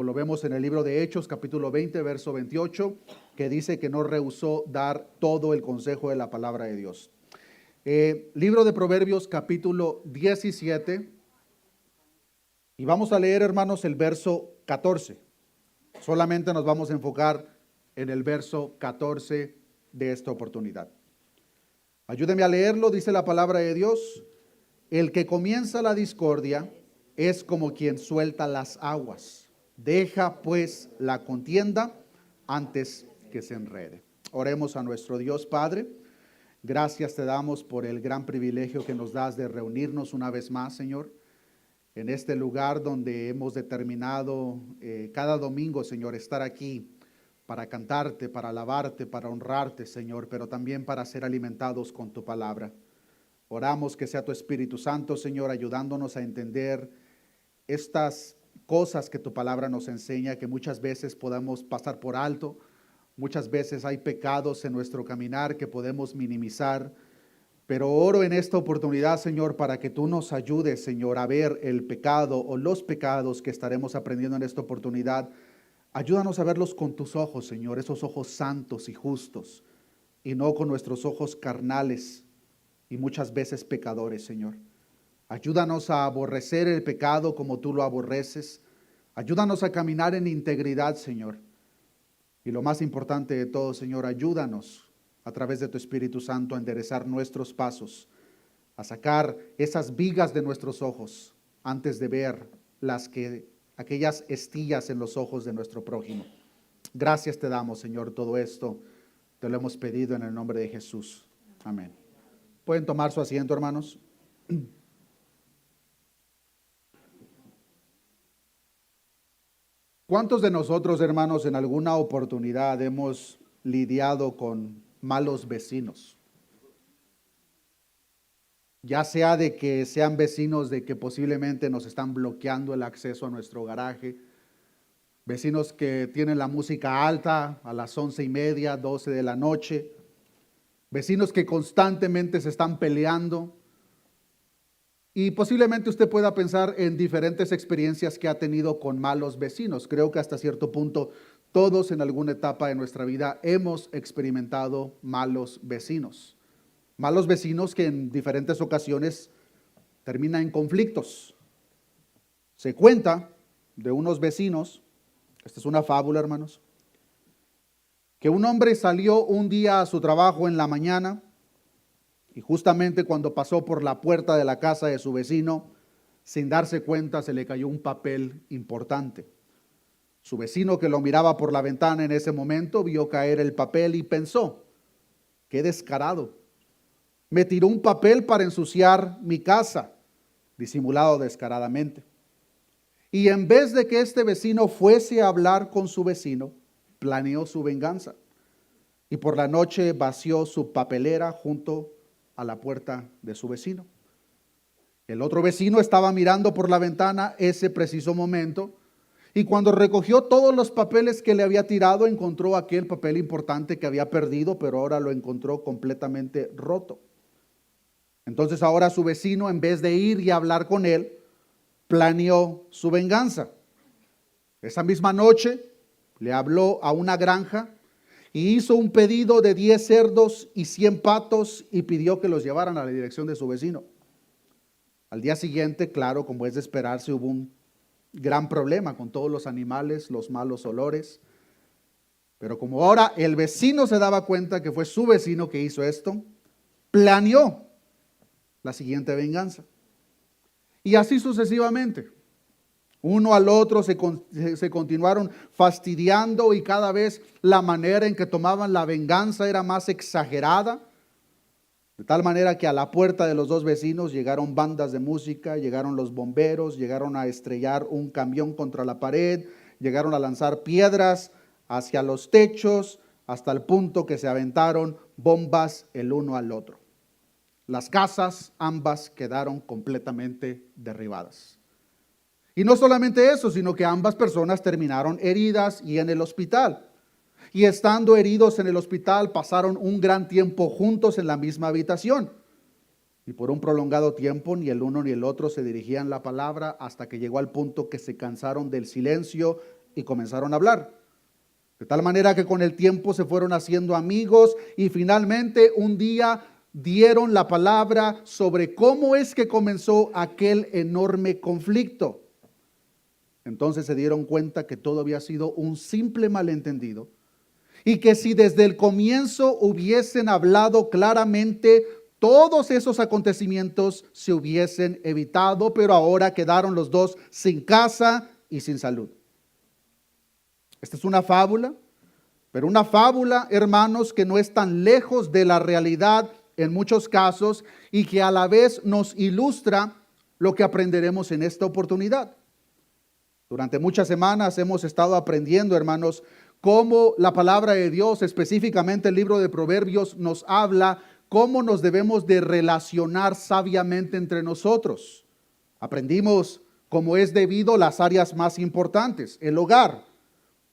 Lo vemos en el libro de Hechos, capítulo 20, verso 28, que dice que no rehusó dar todo el consejo de la palabra de Dios. Libro de Proverbios, capítulo 17, y vamos a leer, hermanos, el verso 14. Solamente nos vamos a enfocar en el verso 14 de esta oportunidad. Ayúdeme a leerlo, dice la palabra de Dios. El que comienza la discordia es como quien suelta las aguas. Deja pues la contienda antes que se enrede. Oremos a nuestro Dios Padre. Gracias te damos por el gran privilegio que nos das de reunirnos una vez más, Señor, en este lugar donde hemos determinado cada domingo, Señor, estar aquí para cantarte, para alabarte, para honrarte, Señor, pero también para ser alimentados con tu palabra. Oramos que sea tu Espíritu Santo, Señor, ayudándonos a entender estas cosas que tu palabra nos enseña, que muchas veces podamos pasar por alto. Muchas veces hay pecados en nuestro caminar que podemos minimizar, pero oro en esta oportunidad, Señor, para que tú nos ayudes, Señor, a ver el pecado o los pecados que estaremos aprendiendo en esta oportunidad. Ayúdanos a verlos con tus ojos, Señor, esos ojos santos y justos, y no con nuestros ojos carnales y muchas veces pecadores, Señor. Ayúdanos a aborrecer el pecado como tú lo aborreces. Ayúdanos a caminar en integridad, Señor. Y lo más importante de todo, Señor, ayúdanos a través de tu Espíritu Santo a enderezar nuestros pasos, a sacar esas vigas de nuestros ojos antes de ver aquellas estillas en los ojos de nuestro prójimo. Gracias te damos, Señor, todo esto te lo hemos pedido en el nombre de Jesús. Amén. ¿Pueden tomar su asiento, hermanos? ¿Cuántos de nosotros, hermanos, en alguna oportunidad hemos lidiado con malos vecinos? Ya sea de que sean vecinos de que posiblemente nos están bloqueando el acceso a nuestro garaje, vecinos que tienen la música alta a las 11:30, 12 de la noche, vecinos que constantemente se están peleando. Y posiblemente usted pueda pensar en diferentes experiencias que ha tenido con malos vecinos. Creo que hasta cierto punto todos en alguna etapa de nuestra vida hemos experimentado malos vecinos. Malos vecinos que en diferentes ocasiones terminan en conflictos. Se cuenta de unos vecinos, esta es una fábula, hermanos, que un hombre salió un día a su trabajo en la mañana y justamente cuando pasó por la puerta de la casa de su vecino, sin darse cuenta se le cayó un papel importante. Su vecino, que lo miraba por la ventana en ese momento, vio caer el papel y pensó: qué descarado, me tiró un papel para ensuciar mi casa, disimulado descaradamente. Y en vez de que este vecino fuese a hablar con su vecino, planeó su venganza y por la noche vació su papelera junto a la puerta de su vecino. El otro vecino estaba mirando por la ventana ese preciso momento y cuando recogió todos los papeles que le había tirado, encontró aquel papel importante que había perdido, pero ahora lo encontró completamente roto. Entonces ahora su vecino, en vez de ir y hablar con él, planeó su venganza. Esa misma noche le habló a una granja y hizo un pedido de 10 cerdos y 100 patos y pidió que los llevaran a la dirección de su vecino. Al día siguiente, claro, como es de esperarse, hubo un gran problema con todos los animales, los malos olores. Pero como ahora el vecino se daba cuenta que fue su vecino que hizo esto, planeó la siguiente venganza. Y así sucesivamente. Uno al otro se continuaron fastidiando y cada vez la manera en que tomaban la venganza era más exagerada. De tal manera que a la puerta de los dos vecinos llegaron bandas de música, llegaron los bomberos, llegaron a estrellar un camión contra la pared, llegaron a lanzar piedras hacia los techos, hasta el punto que se aventaron bombas el uno al otro. Las casas ambas quedaron completamente derribadas. Y no solamente eso, sino que ambas personas terminaron heridas y en el hospital. Y estando heridos en el hospital, pasaron un gran tiempo juntos en la misma habitación. Y por un prolongado tiempo, ni el uno ni el otro se dirigían la palabra hasta que llegó al punto que se cansaron del silencio y comenzaron a hablar. De tal manera que con el tiempo se fueron haciendo amigos y finalmente un día dieron la palabra sobre cómo es que comenzó aquel enorme conflicto. Entonces se dieron cuenta que todo había sido un simple malentendido y que si desde el comienzo hubiesen hablado claramente, todos esos acontecimientos se hubiesen evitado, pero ahora quedaron los dos sin casa y sin salud. Esta es una fábula, pero una fábula, hermanos, que no es tan lejos de la realidad en muchos casos y que a la vez nos ilustra lo que aprenderemos en esta oportunidad. Durante muchas semanas hemos estado aprendiendo, hermanos, cómo la palabra de Dios, específicamente el libro de Proverbios, nos habla cómo nos debemos de relacionar sabiamente entre nosotros. Aprendimos, como es debido, las áreas más importantes, el hogar.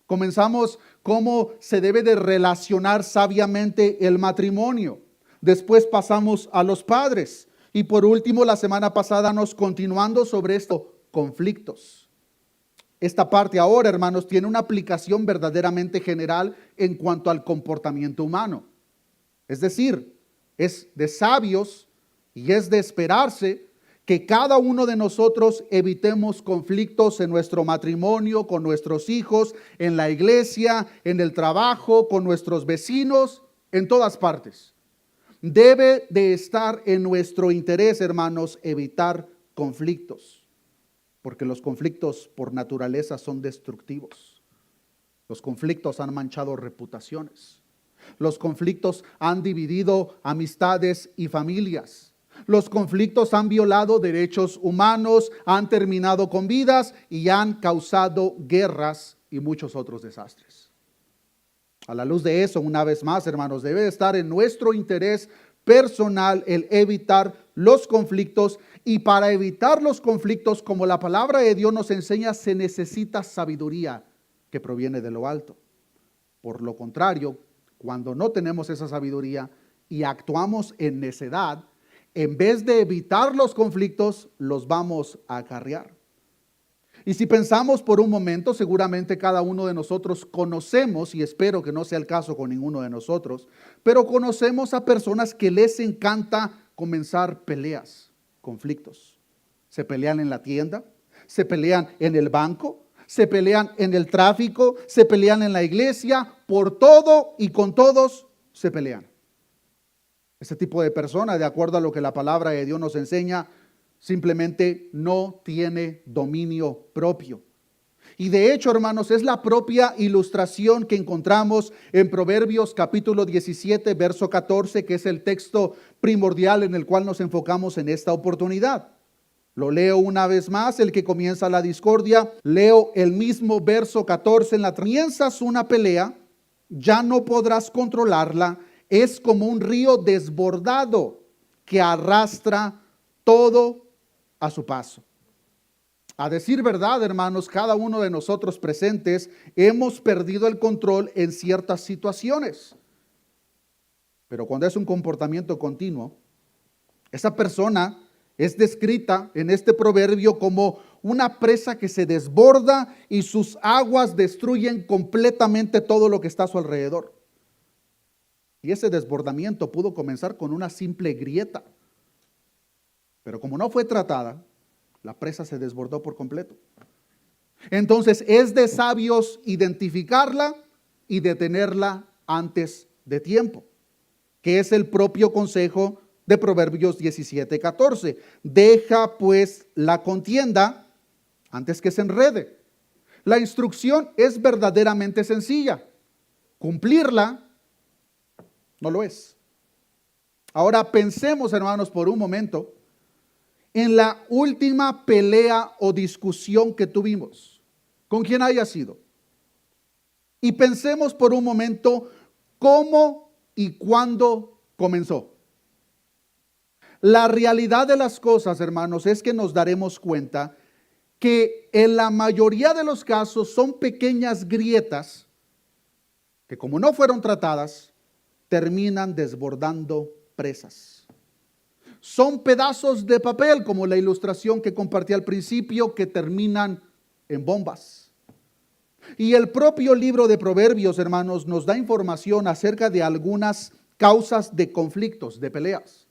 Comenzamos cómo se debe de relacionar sabiamente el matrimonio. Después pasamos a los padres. Y por último, la semana pasada nos continuando sobre estos conflictos. Esta parte ahora, hermanos, tiene una aplicación verdaderamente general en cuanto al comportamiento humano. Es decir, es de sabios y es de esperarse que cada uno de nosotros evitemos conflictos en nuestro matrimonio, con nuestros hijos, en la iglesia, en el trabajo, con nuestros vecinos, en todas partes. Debe de estar en nuestro interés, hermanos, evitar conflictos, porque los conflictos por naturaleza son destructivos. Los conflictos han manchado reputaciones. Los conflictos han dividido amistades y familias. Los conflictos han violado derechos humanos, han terminado con vidas y han causado guerras y muchos otros desastres. A la luz de eso, una vez más, hermanos, debe estar en nuestro interés personal el evitar los conflictos, y para evitar los conflictos, como la palabra de Dios nos enseña, se necesita sabiduría que proviene de lo alto. Por lo contrario, cuando no tenemos esa sabiduría y actuamos en necedad, en vez de evitar los conflictos, los vamos a acarrear. Y si pensamos por un momento, seguramente cada uno de nosotros conocemos, y espero que no sea el caso con ninguno de nosotros, pero conocemos a personas que les encanta comenzar peleas, conflictos. Se pelean en la tienda, se pelean en el banco, se pelean en el tráfico, se pelean en la iglesia, por todo y con todos se pelean. Este tipo de persona, de acuerdo a lo que la palabra de Dios nos enseña, simplemente no tiene dominio propio. Y de hecho, hermanos, es la propia ilustración que encontramos en Proverbios capítulo 17, verso 14, que es el texto primordial en el cual nos enfocamos en esta oportunidad. Lo leo una vez más, el que comienza la discordia. Leo el mismo verso 14. En la comienzas una pelea, ya no podrás controlarla. Es como un río desbordado que arrastra todo a su paso. A decir verdad, hermanos, cada uno de nosotros presentes hemos perdido el control en ciertas situaciones. Pero cuando es un comportamiento continuo, esa persona es descrita en este proverbio como una presa que se desborda y sus aguas destruyen completamente todo lo que está a su alrededor. Y ese desbordamiento pudo comenzar con una simple grieta. Pero como no fue tratada, la presa se desbordó por completo. Entonces es de sabios identificarla y detenerla antes de tiempo, que es el propio consejo de Proverbios 17:14. Deja pues la contienda antes que se enrede. La instrucción es verdaderamente sencilla. Cumplirla no lo es. Ahora pensemos, hermanos, por un momento en la última pelea o discusión que tuvimos, con quien haya sido. Y pensemos por un momento cómo y cuándo comenzó. La realidad de las cosas, hermanos, es que nos daremos cuenta que en la mayoría de los casos son pequeñas grietas que, como no fueron tratadas, terminan desbordando presas. Son pedazos de papel, como la ilustración que compartí al principio, que terminan en bombas. Y el propio libro de Proverbios, hermanos, nos da información acerca de algunas causas de conflictos, de peleas.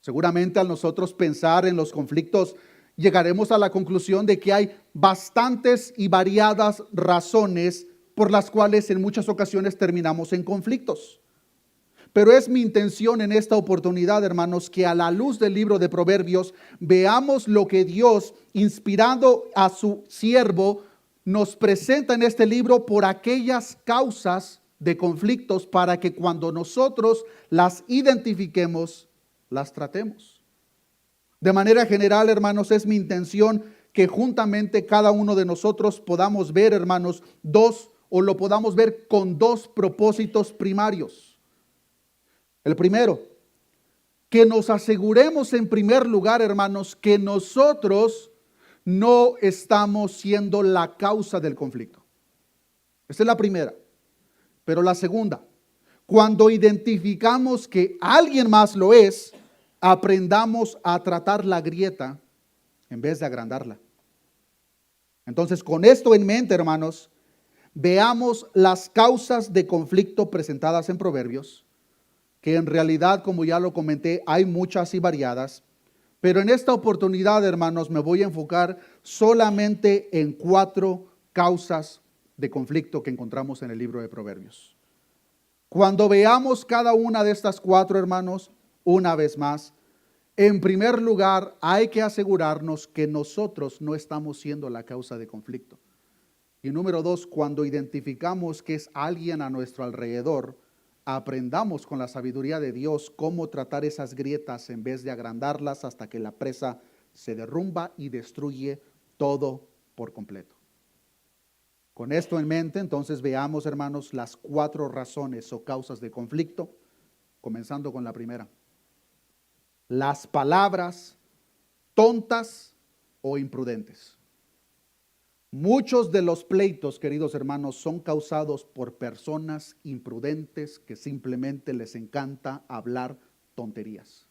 Seguramente al nosotros pensar en los conflictos, llegaremos a la conclusión de que hay bastantes y variadas razones por las cuales en muchas ocasiones terminamos en conflictos. Pero es mi intención en esta oportunidad, hermanos, que a la luz del libro de Proverbios veamos lo que Dios, inspirando a su siervo, nos presenta en este libro por aquellas causas de conflictos para que cuando nosotros las identifiquemos, las tratemos. De manera general, hermanos, es mi intención que juntamente cada uno de nosotros podamos ver, hermanos, lo podamos ver con dos propósitos primarios. El primero, que nos aseguremos en primer lugar, hermanos, que nosotros no estamos siendo la causa del conflicto. Esa es la primera. Pero la segunda, cuando identificamos que alguien más lo es, aprendamos a tratar la grieta en vez de agrandarla. Entonces, con esto en mente, hermanos, veamos las causas de conflicto presentadas en Proverbios, que en realidad, como ya lo comenté, hay muchas y variadas, pero en esta oportunidad, hermanos, me voy a enfocar solamente en 4 causas de conflicto que encontramos en el libro de Proverbios. Cuando veamos cada una de estas 4, hermanos, una vez más, en primer lugar, hay que asegurarnos que nosotros no estamos siendo la causa de conflicto. Y número 2, cuando identificamos que es alguien a nuestro alrededor, aprendamos con la sabiduría de Dios cómo tratar esas grietas en vez de agrandarlas hasta que la presa se derrumba y destruye todo por completo. Con esto en mente, entonces veamos, hermanos, las 4 razones o causas de conflicto, comenzando con la primera. Las palabras tontas o imprudentes. Muchos de los pleitos, queridos hermanos, son causados por personas imprudentes que simplemente les encanta hablar tonterías.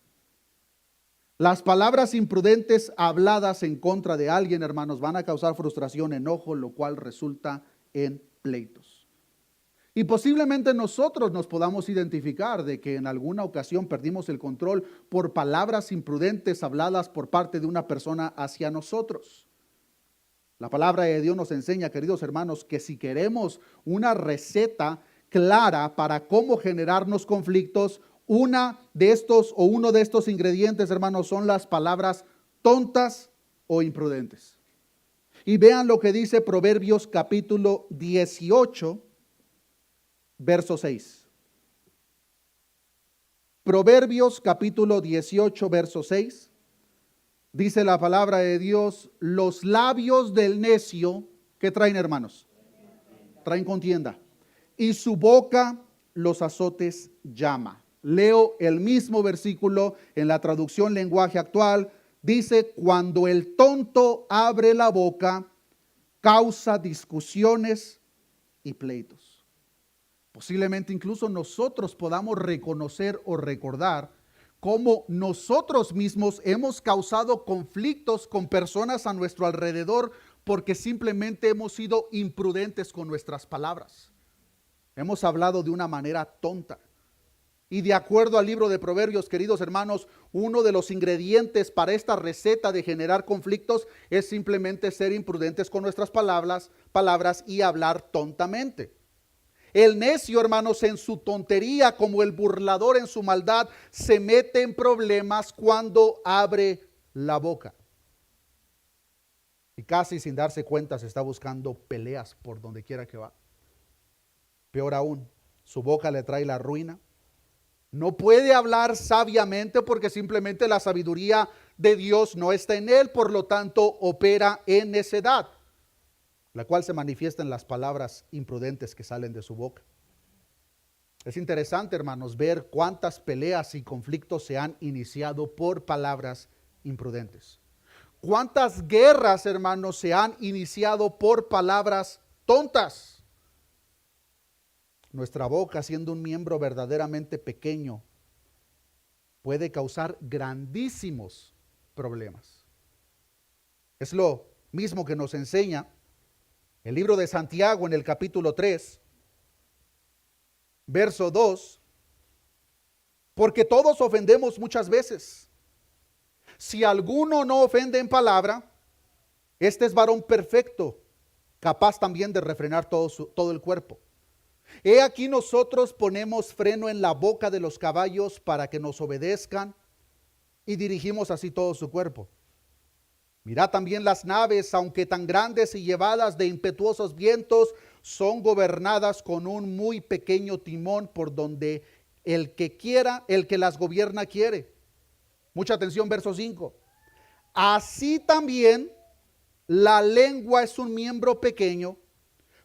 Las palabras imprudentes habladas en contra de alguien, hermanos, van a causar frustración, enojo, lo cual resulta en pleitos. Y posiblemente nosotros nos podamos identificar de que en alguna ocasión perdimos el control por palabras imprudentes habladas por parte de una persona hacia nosotros. La palabra de Dios nos enseña, queridos hermanos, que si queremos una receta clara para cómo generarnos conflictos, uno de estos ingredientes, hermanos, son las palabras tontas o imprudentes. Y vean lo que dice Proverbios capítulo 18, verso 6. Proverbios capítulo 18, verso 6. Dice la palabra de Dios, los labios del necio, ¿qué traen, hermanos? Traen contienda. Y su boca los azotes llama. Leo el mismo versículo en la traducción lenguaje actual. Dice, cuando el tonto abre la boca, causa discusiones y pleitos. Posiblemente incluso nosotros podamos reconocer o recordar cómo nosotros mismos hemos causado conflictos con personas a nuestro alrededor porque simplemente hemos sido imprudentes con nuestras palabras. Hemos hablado de una manera tonta. Y de acuerdo al libro de Proverbios, queridos hermanos, uno de los ingredientes para esta receta de generar conflictos es simplemente ser imprudentes con nuestras palabras y hablar tontamente. El necio, hermanos, en su tontería, como el burlador en su maldad, se mete en problemas cuando abre la boca. Y casi sin darse cuenta se está buscando peleas por donde quiera que va. Peor aún, su boca le trae la ruina. No puede hablar sabiamente porque simplemente la sabiduría de Dios no está en él, por lo tanto opera en necedad, la cual se manifiesta en las palabras imprudentes que salen de su boca. Es interesante, hermanos, ver cuántas peleas y conflictos se han iniciado por palabras imprudentes. Cuántas guerras, hermanos, se han iniciado por palabras tontas. Nuestra boca, siendo un miembro verdaderamente pequeño, puede causar grandísimos problemas. Es lo mismo que nos enseña El libro de Santiago en el capítulo 3, verso 2, porque todos ofendemos muchas veces. Si alguno no ofende en palabra, este es varón perfecto, capaz también de refrenar todo el cuerpo. He aquí nosotros ponemos freno en la boca de los caballos para que nos obedezcan y dirigimos así todo su cuerpo. Mirad también las naves, aunque tan grandes y llevadas de impetuosos vientos, son gobernadas con un muy pequeño timón por donde el que las gobierna quiere. Mucha atención, verso 5. Así también la lengua es un miembro pequeño,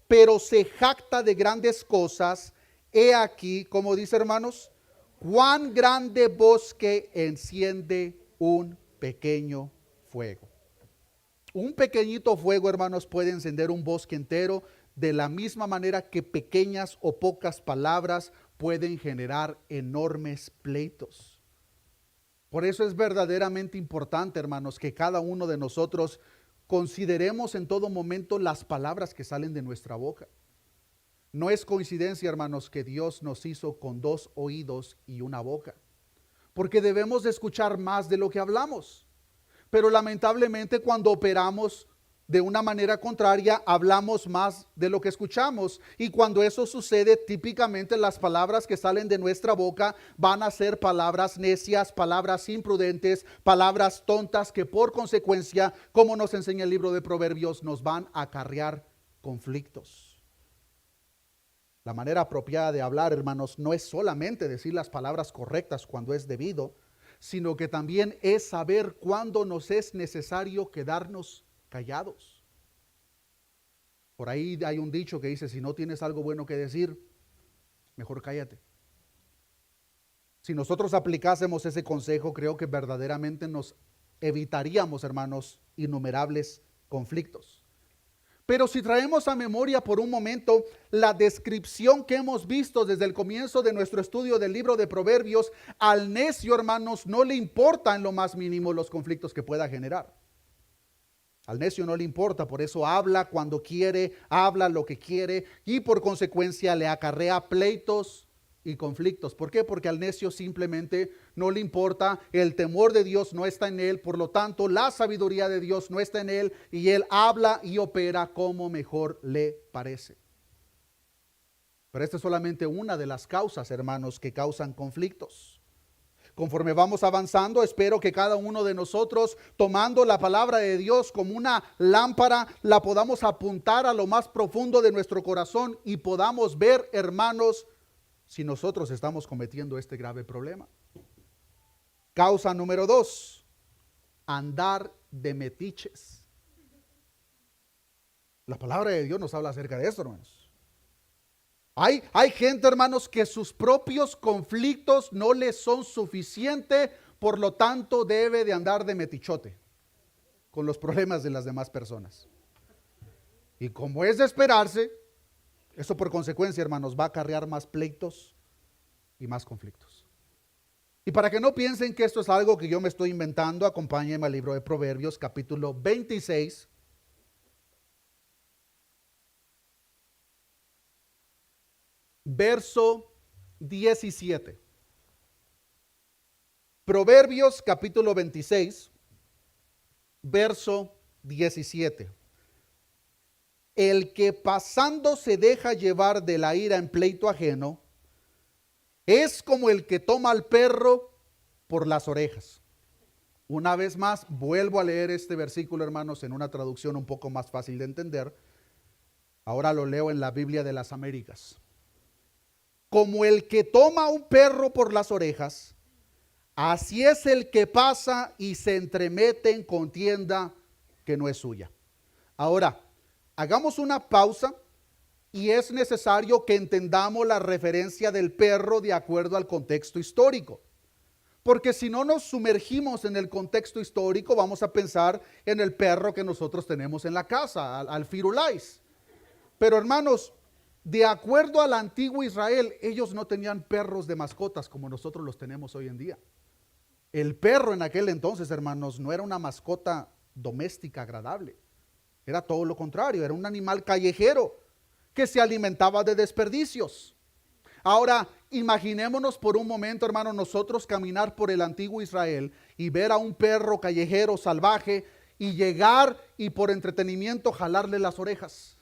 pero se jacta de grandes cosas. He aquí, como dice, hermanos, cuán grande bosque enciende un pequeño fuego. Un pequeñito fuego, hermanos, puede encender un bosque entero, de la misma manera que pequeñas o pocas palabras pueden generar enormes pleitos. Por eso es verdaderamente importante, hermanos, que cada uno de nosotros consideremos en todo momento las palabras que salen de nuestra boca. No es coincidencia, hermanos, que Dios nos hizo con 2 oídos y una boca, porque debemos de escuchar más de lo que hablamos. Pero lamentablemente cuando operamos de una manera contraria, hablamos más de lo que escuchamos. Y cuando eso sucede, típicamente las palabras que salen de nuestra boca van a ser palabras necias, palabras imprudentes, palabras tontas, que por consecuencia, como nos enseña el libro de Proverbios, nos van a acarrear conflictos. La manera apropiada de hablar, hermanos, no es solamente decir las palabras correctas cuando es debido, sino que también es saber cuándo nos es necesario quedarnos callados. Por ahí hay un dicho que dice, si no tienes algo bueno que decir, mejor cállate. Si nosotros aplicásemos ese consejo, creo que verdaderamente nos evitaríamos, hermanos, innumerables conflictos. Pero si traemos a memoria por un momento la descripción que hemos visto desde el comienzo de nuestro estudio del libro de Proverbios, al necio, hermanos, no le importa en lo más mínimo los conflictos que pueda generar. Al necio no le importa, por eso habla cuando quiere, habla lo que quiere y por consecuencia le acarrea pleitos y conflictos. ¿Por qué? Porque al necio simplemente no le importa, el temor de Dios no está en él, por lo tanto la sabiduría de Dios no está en él y él habla y opera como mejor le parece. Pero esta es solamente una de las causas, hermanos, que causan conflictos. Conforme vamos avanzando, espero que cada uno de nosotros, tomando la palabra de Dios como una lámpara, la podamos apuntar a lo más profundo de nuestro corazón y podamos ver, hermanos, si nosotros estamos cometiendo este grave problema. Causa número 2, andar de metiches. La palabra de Dios nos habla acerca de esto, hermanos. Hay gente, hermanos, que sus propios conflictos no les son suficientes, por lo tanto debe de andar de metichote con los problemas de las demás personas. Y como es de esperarse, eso por consecuencia, hermanos, va a acarrear más pleitos y más conflictos. Y para que no piensen que esto es algo que yo me estoy inventando, acompáñenme al libro de Proverbios, capítulo 26. Verso 17. Proverbios capítulo 26, verso 17. El que pasando se deja llevar de la ira en pleito ajeno, es como el que toma al perro por las orejas. Una vez más, vuelvo a leer este versículo, hermanos, en una traducción un poco más fácil de entender. Ahora lo leo en la Biblia de las Américas. Como el que toma un perro por las orejas, así es el que pasa y se entremete en contienda que no es suya. Ahora, hagamos una pausa y es necesario que entendamos la referencia del perro de acuerdo al contexto histórico. Porque si no nos sumergimos en el contexto histórico, vamos a pensar en el perro que nosotros tenemos en la casa, al Firulais. Pero hermanos, de acuerdo al antiguo Israel, ellos no tenían perros de mascotas como nosotros los tenemos hoy en día. El perro en aquel entonces, hermanos, no era una mascota doméstica agradable. Era todo lo contrario, era un animal callejero que se alimentaba de desperdicios. Ahora, imaginémonos por un momento, hermano, nosotros caminar por el antiguo Israel y ver a un perro callejero salvaje y llegar y por entretenimiento jalarle las orejas.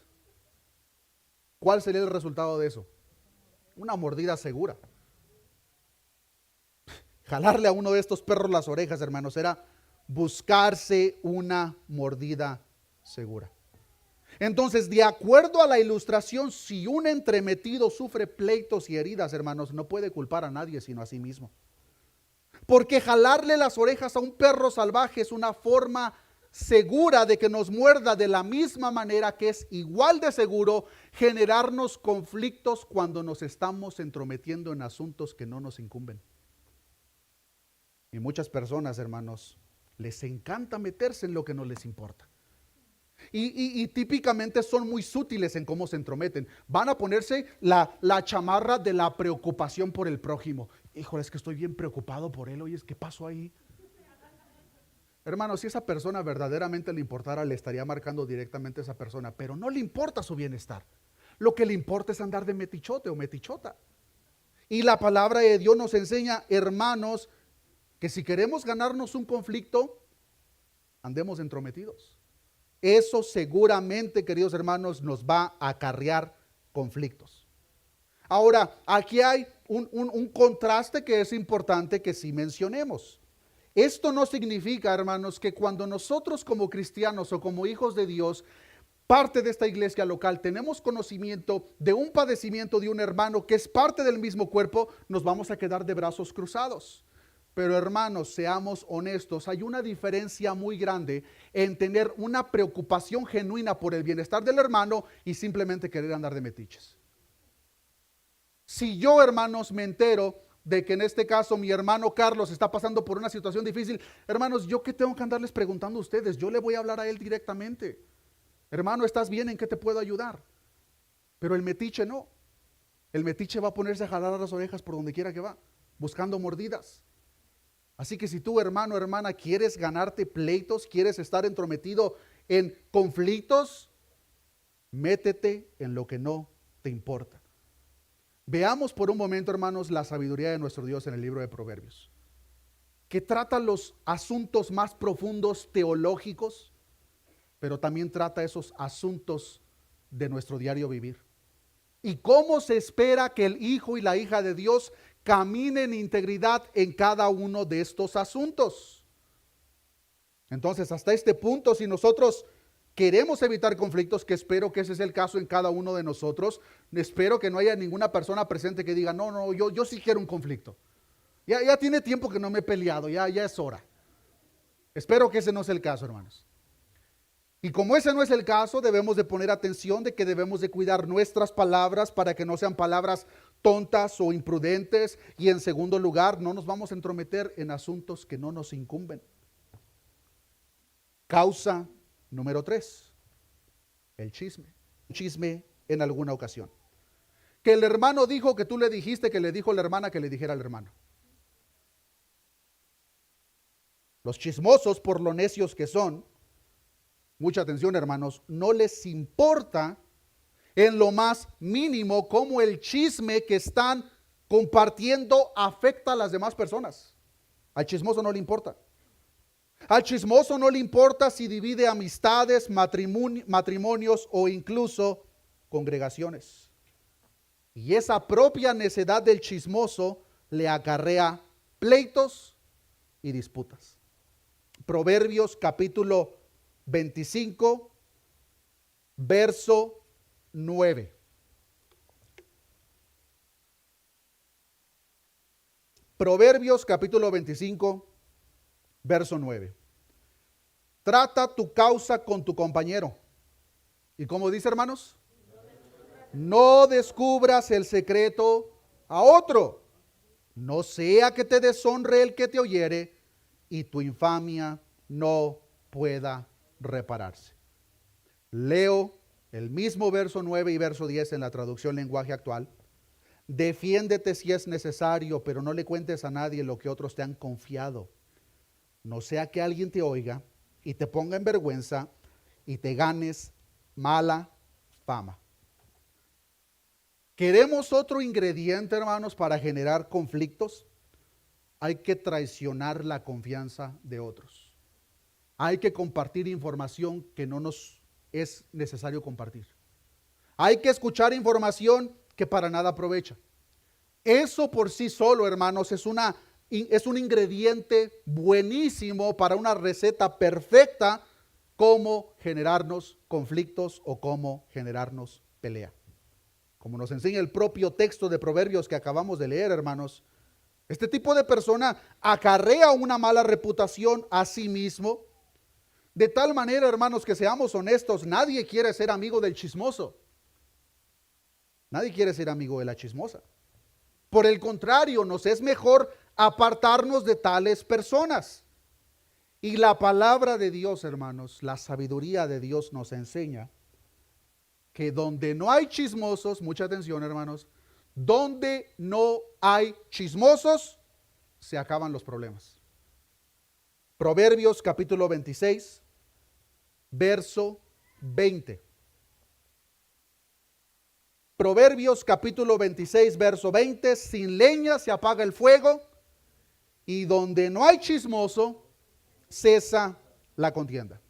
¿Cuál sería el resultado de eso? Una mordida segura. Jalarle a uno de estos perros las orejas, hermanos, era buscarse una mordida segura. Entonces, de acuerdo a la ilustración, si un entremetido sufre pleitos y heridas, hermanos, no puede culpar a nadie sino a sí mismo. Porque jalarle las orejas a un perro salvaje es una forma segura de que nos muerda, de la misma manera que es igual de seguro generarnos conflictos cuando nos estamos entrometiendo en asuntos que no nos incumben. Y muchas personas, hermanos, les encanta meterse en lo que no les importa. Y típicamente son muy sutiles en cómo se entrometen. Van a ponerse la chamarra de la preocupación por el prójimo. Híjole, es que estoy bien preocupado por él. Oye, ¿qué pasó ahí? Hermano, si esa persona verdaderamente le importara, le estaría marcando directamente a esa persona, pero no le importa su bienestar. Lo que le importa es andar de metichote o metichota. Y la palabra de Dios nos enseña, hermanos, que si queremos ganarnos un conflicto, andemos entrometidos. Eso seguramente, queridos hermanos, nos va a acarrear conflictos. Ahora, aquí hay un contraste que es importante que sí mencionemos. Esto no significa, hermanos, que cuando nosotros como cristianos o como hijos de Dios, parte de esta iglesia local, tenemos conocimiento de un padecimiento de un hermano que es parte del mismo cuerpo, nos vamos a quedar de brazos cruzados. Pero hermanos, seamos honestos, hay una diferencia muy grande en tener una preocupación genuina por el bienestar del hermano y simplemente querer andar de metiches. Si yo, hermanos, me entero de que en este caso mi hermano Carlos está pasando por una situación difícil, hermanos, ¿yo qué tengo que andarles preguntando a ustedes? Yo le voy a hablar a él directamente. Hermano, ¿estás bien? ¿En qué te puedo ayudar? Pero el metiche no. El metiche va a ponerse a jalar las orejas por donde quiera que va, buscando mordidas. Así que si tú, hermano, hermana, quieres ganarte pleitos, quieres estar entrometido en conflictos, métete en lo que no te importa. Veamos por un momento, hermanos, la sabiduría de nuestro Dios en el libro de Proverbios, que trata los asuntos más profundos teológicos, pero también trata esos asuntos de nuestro diario vivir. Y cómo se espera que el hijo y la hija de Dios camine en integridad en cada uno de estos asuntos. Entonces, hasta este punto, si nosotros queremos evitar conflictos, que espero que ese es el caso en cada uno de nosotros, espero que no haya ninguna persona presente que diga, no, yo sí quiero un conflicto. Ya tiene tiempo que no me he peleado, ya es hora. Espero que ese no sea el caso, hermanos. Y como ese no es el caso, debemos de poner atención de que debemos de cuidar nuestras palabras para que no sean palabras tontas o imprudentes. Y en segundo lugar, no nos vamos a entrometer en asuntos que no nos incumben. Causa número 3, el chisme. Un chisme en alguna ocasión. Que el hermano dijo que tú le dijiste, que le dijo la hermana que le dijera al hermano. Los chismosos, por lo necios que son, mucha atención, hermanos, no les importa en lo más mínimo cómo el chisme que están compartiendo afecta a las demás personas. Al chismoso no le importa. Al chismoso no le importa si divide amistades, matrimonios o incluso congregaciones. Y esa propia necedad del chismoso le acarrea pleitos y disputas. Proverbios capítulo 25, verso 9. Proverbios capítulo 25, verso 9. Trata tu causa con tu compañero. ¿Y cómo dice, hermanos? No descubras el secreto a otro. No sea que te deshonre el que te oyere y tu infamia no pueda repararse. Leo el mismo verso 9 y verso 10 en la traducción lenguaje actual. Defiéndete si es necesario, pero no le cuentes a nadie lo que otros te han confiado. No sea que alguien te oiga y te ponga en vergüenza y te ganes mala fama. ¿Queremos otro ingrediente, hermanos, para generar conflictos? Hay que traicionar la confianza de otros. Hay que compartir información que no nos es necesario compartir. Hay que escuchar información que para nada aprovecha. Eso por sí solo, hermanos, es un ingrediente buenísimo para una receta perfecta cómo generarnos conflictos o cómo generarnos pelea. Como nos enseña el propio texto de Proverbios que acabamos de leer, hermanos, este tipo de persona acarrea una mala reputación a sí mismo. De tal manera, hermanos, que seamos honestos, nadie quiere ser amigo del chismoso. Nadie quiere ser amigo de la chismosa. Por el contrario, nos es mejor apartarnos de tales personas. Y la palabra de Dios, hermanos, la sabiduría de Dios nos enseña que donde no hay chismosos, mucha atención, hermanos, donde no hay chismosos, se acaban los problemas. Proverbios capítulo 26, verso 20. Proverbios capítulo 26, verso 20. Sin leña se apaga el fuego, y donde no hay chismoso, cesa la contienda.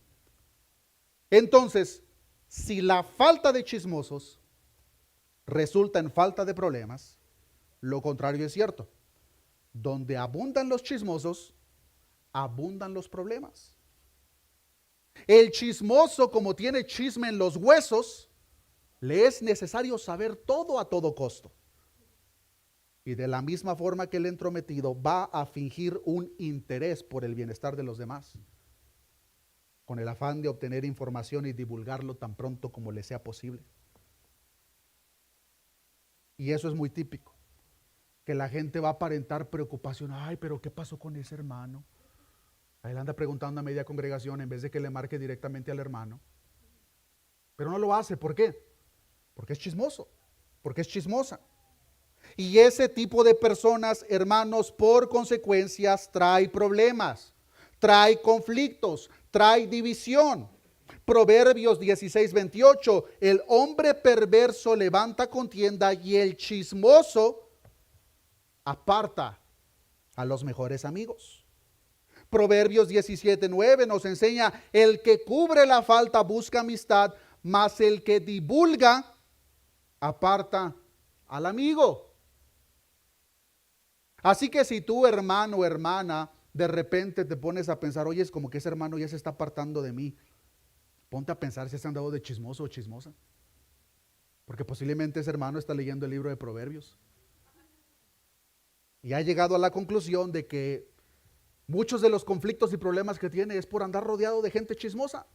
Entonces, si la falta de chismosos resulta en falta de problemas, lo contrario es cierto. Donde abundan los chismosos, abundan los problemas. El chismoso, como tiene chisme en los huesos, le es necesario saber todo a todo costo. Y de la misma forma que el entrometido va a fingir un interés por el bienestar de los demás, con el afán de obtener información y divulgarlo tan pronto como le sea posible. Y eso es muy típico, que la gente va a aparentar preocupación. Ay, pero ¿qué pasó con ese hermano? Ahí le anda preguntando a media congregación en vez de que le marque directamente al hermano. Pero no lo hace, ¿por qué? Porque es chismoso, porque es chismosa. Y ese tipo de personas, hermanos, por consecuencias trae problemas, trae conflictos, trae división. Proverbios 16, 28, el hombre perverso levanta contienda y el chismoso aparta a los mejores amigos. Proverbios 17, 9 nos enseña, el que cubre la falta busca amistad, mas el que divulga aparta al amigo. Así que si tú, hermano o hermana, de repente te pones a pensar, oye, es como que ese hermano ya se está apartando de mí, ponte a pensar si se han dado de chismoso o chismosa, porque posiblemente ese hermano está leyendo el libro de Proverbios y ha llegado a la conclusión de que muchos de los conflictos y problemas que tiene es por andar rodeado de gente chismosa.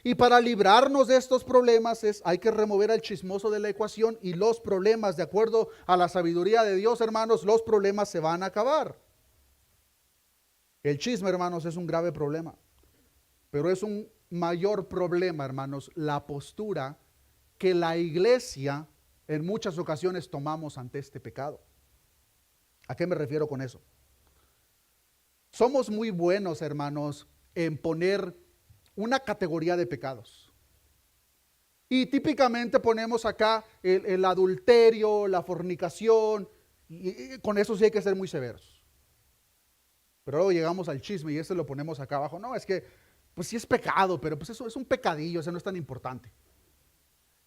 Y para librarnos de estos problemas hay que remover al chismoso de la ecuación, y los problemas, de acuerdo a la sabiduría de Dios, hermanos, los problemas se van a acabar. El chisme, hermanos, es un grave problema, pero es un mayor problema, hermanos, la postura que la iglesia en muchas ocasiones tomamos ante este pecado. ¿A qué me refiero con eso? Somos muy buenos, hermanos, en poner una categoría de pecados. Y típicamente ponemos acá el adulterio, la fornicación, y con eso sí hay que ser muy severos. Pero luego llegamos al chisme y ese lo ponemos acá abajo. No, es que, pues sí es pecado, pero pues eso es un pecadillo, ese no es tan importante.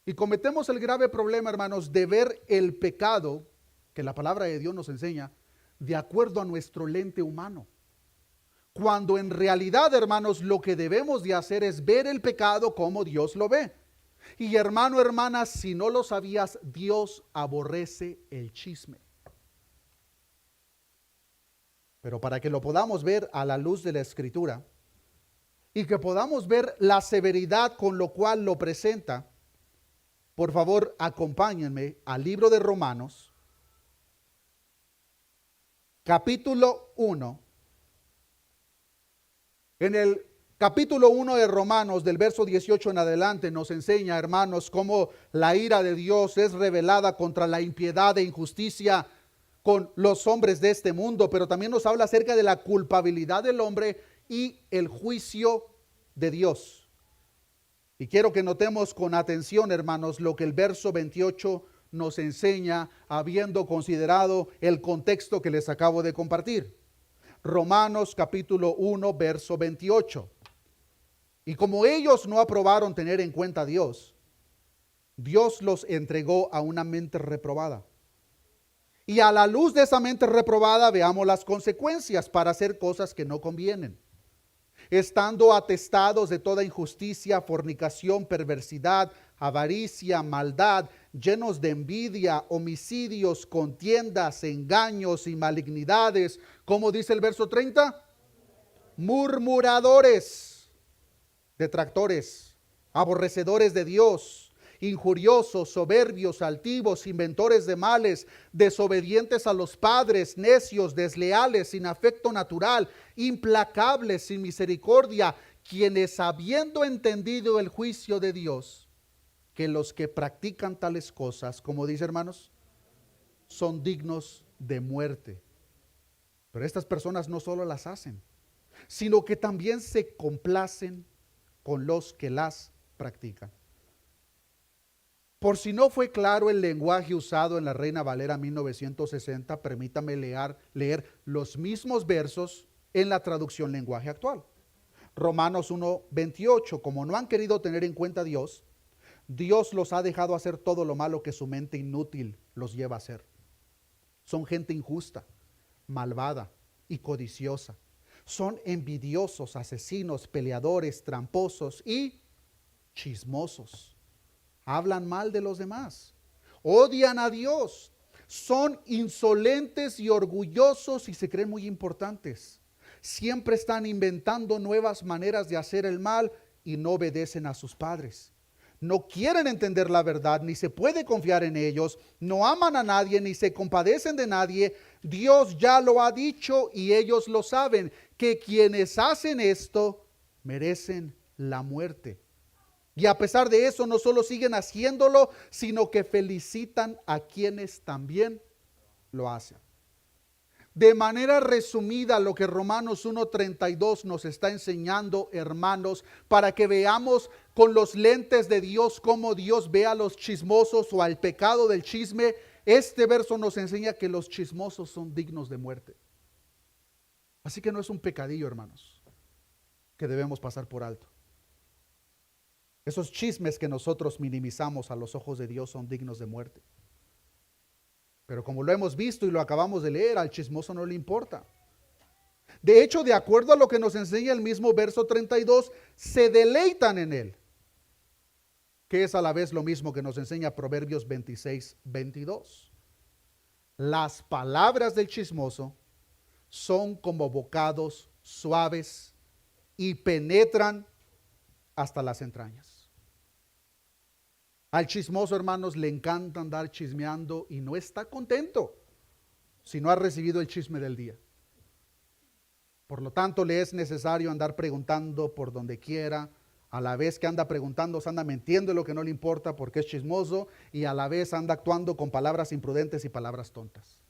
Y cometemos el grave problema, hermanos, de ver el pecado, que la palabra de Dios nos enseña, de acuerdo a nuestro lente humano. Cuando en realidad, hermanos, lo que debemos de hacer es ver el pecado como Dios lo ve. Y hermano, hermana, si no lo sabías, Dios aborrece el chisme. Pero para que lo podamos ver a la luz de la Escritura y que podamos ver la severidad con lo cual lo presenta, por favor, acompáñenme al libro de Romanos, capítulo 1. En el capítulo 1 de Romanos, del verso 18 en adelante, nos enseña, hermanos, cómo la ira de Dios es revelada contra la impiedad e injusticia con los hombres de este mundo, pero también nos habla acerca de la culpabilidad del hombre y el juicio de Dios. Y quiero que notemos con atención, hermanos, lo que el verso 28 nos enseña, habiendo considerado el contexto que les acabo de compartir. Romanos capítulo 1, verso 28. Y como ellos no aprobaron tener en cuenta a Dios, Dios los entregó a una mente reprobada. Y a la luz de esa mente reprobada veamos las consecuencias para hacer cosas que no convienen. Estando atestados de toda injusticia, fornicación, perversidad, avaricia, maldad, llenos de envidia, homicidios, contiendas, engaños y malignidades. ¿Cómo dice el verso 30? Murmuradores, detractores, aborrecedores de Dios, injuriosos, soberbios, altivos, inventores de males, desobedientes a los padres, necios, desleales, sin afecto natural, implacables, sin misericordia, quienes habiendo entendido el juicio de Dios, que los que practican tales cosas, como dice hermanos, son dignos de muerte. Pero estas personas no solo las hacen, sino que también se complacen con los que las practican. Por si no fue claro el lenguaje usado en la Reina Valera 1960, permítame leer los mismos versos en la traducción lenguaje actual. Romanos 1:28, como no han querido tener en cuenta a Dios, Dios los ha dejado hacer todo lo malo que su mente inútil los lleva a hacer. Son gente injusta, malvada y codiciosa. Son envidiosos, asesinos, peleadores, tramposos y chismosos. Hablan mal de los demás, odian a Dios, son insolentes y orgullosos y se creen muy importantes. Siempre están inventando nuevas maneras de hacer el mal y no obedecen a sus padres. No quieren entender la verdad, ni se puede confiar en ellos, no aman a nadie, ni se compadecen de nadie. Dios ya lo ha dicho y ellos lo saben, que quienes hacen esto merecen la muerte. Y a pesar de eso, no solo siguen haciéndolo, sino que felicitan a quienes también lo hacen. De manera resumida, lo que Romanos 1:32 nos está enseñando, hermanos, para que veamos con los lentes de Dios cómo Dios ve a los chismosos o al pecado del chisme, este verso nos enseña que los chismosos son dignos de muerte. Así que no es un pecadillo, hermanos, que debemos pasar por alto. Esos chismes que nosotros minimizamos a los ojos de Dios son dignos de muerte. Pero como lo hemos visto y lo acabamos de leer, al chismoso no le importa. De hecho, de acuerdo a lo que nos enseña el mismo verso 32, se deleitan en él. Que es a la vez lo mismo que nos enseña Proverbios 26:22. Las palabras del chismoso son como bocados suaves y penetran hasta las entrañas. Al chismoso, hermanos, le encanta andar chismeando y no está contento si no ha recibido el chisme del día. Por lo tanto, le es necesario andar preguntando por donde quiera. A la vez que anda preguntando, se anda mintiendo lo que no le importa porque es chismoso, y a la vez anda actuando con palabras imprudentes y palabras tontas.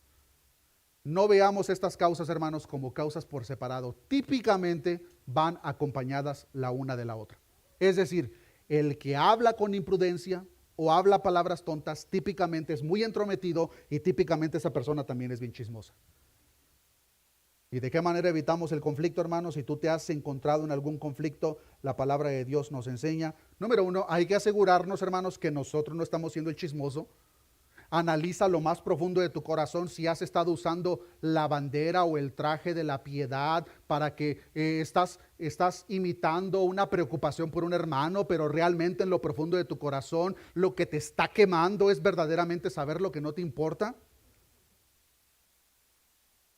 No veamos estas causas, hermanos, como causas por separado. Típicamente van acompañadas la una de la otra. Es decir, el que habla con imprudencia o habla palabras tontas, típicamente es muy entrometido y típicamente esa persona también es bien chismosa. ¿Y de qué manera evitamos el conflicto, hermanos? Si tú te has encontrado en algún conflicto, la palabra de Dios nos enseña. Número uno, hay que asegurarnos, hermanos, que nosotros no estamos siendo el chismoso. Analiza lo más profundo de tu corazón si has estado usando la bandera o el traje de la piedad para que estás imitando una preocupación por un hermano, pero realmente en lo profundo de tu corazón lo que te está quemando es verdaderamente saber lo que no te importa.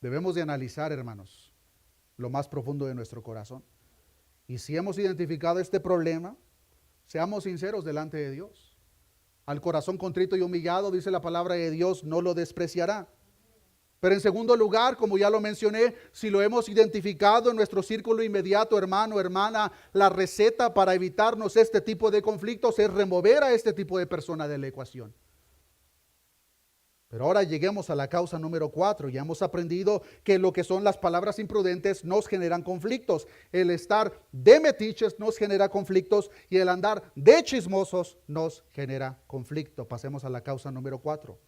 Debemos de analizar, hermanos, lo más profundo de nuestro corazón. Y si hemos identificado este problema, seamos sinceros delante de Dios. Al corazón contrito y humillado, dice la palabra de Dios, no lo despreciará. Pero en segundo lugar, como ya lo mencioné, si lo hemos identificado en nuestro círculo inmediato, hermano, hermana, la receta para evitarnos este tipo de conflictos es remover a este tipo de persona de la ecuación. Pero ahora lleguemos a la causa número 4. Ya hemos aprendido que lo que son las palabras imprudentes nos generan conflictos. El estar de metiches nos genera conflictos y el andar de chismosos nos genera conflicto. Pasemos a la causa número 4.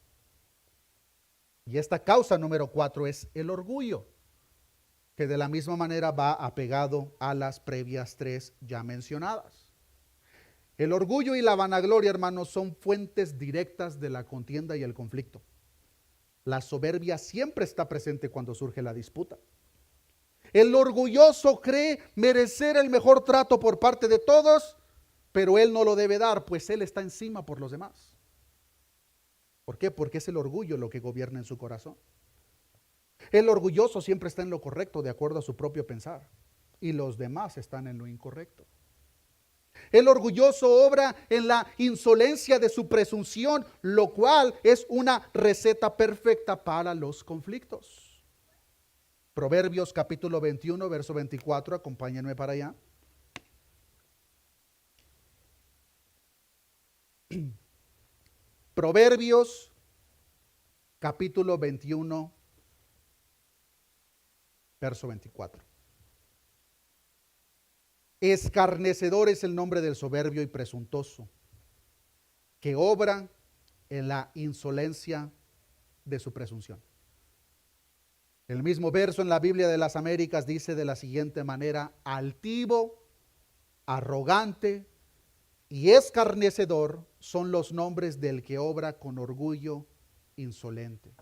Y esta causa número 4 es el orgullo, que de la misma manera va apegado a las previas 3 ya mencionadas. El orgullo y la vanagloria, hermanos, son fuentes directas de la contienda y el conflicto. La soberbia siempre está presente cuando surge la disputa. El orgulloso cree merecer el mejor trato por parte de todos, pero él no lo debe dar, pues él está encima por los demás. ¿Por qué? Porque es el orgullo lo que gobierna en su corazón. El orgulloso siempre está en lo correcto, de acuerdo a su propio pensar, y los demás están en lo incorrecto. El orgulloso obra en la insolencia de su presunción, lo cual es una receta perfecta para los conflictos. Proverbios capítulo 21, verso 24, acompáñenme para allá. Proverbios capítulo 21, verso 24. Escarnecedor es el nombre del soberbio y presuntuoso, que obra en la insolencia de su presunción. El mismo verso en la Biblia de las Américas dice de la siguiente manera: altivo, arrogante y escarnecedor son los nombres del que obra con orgullo insolente.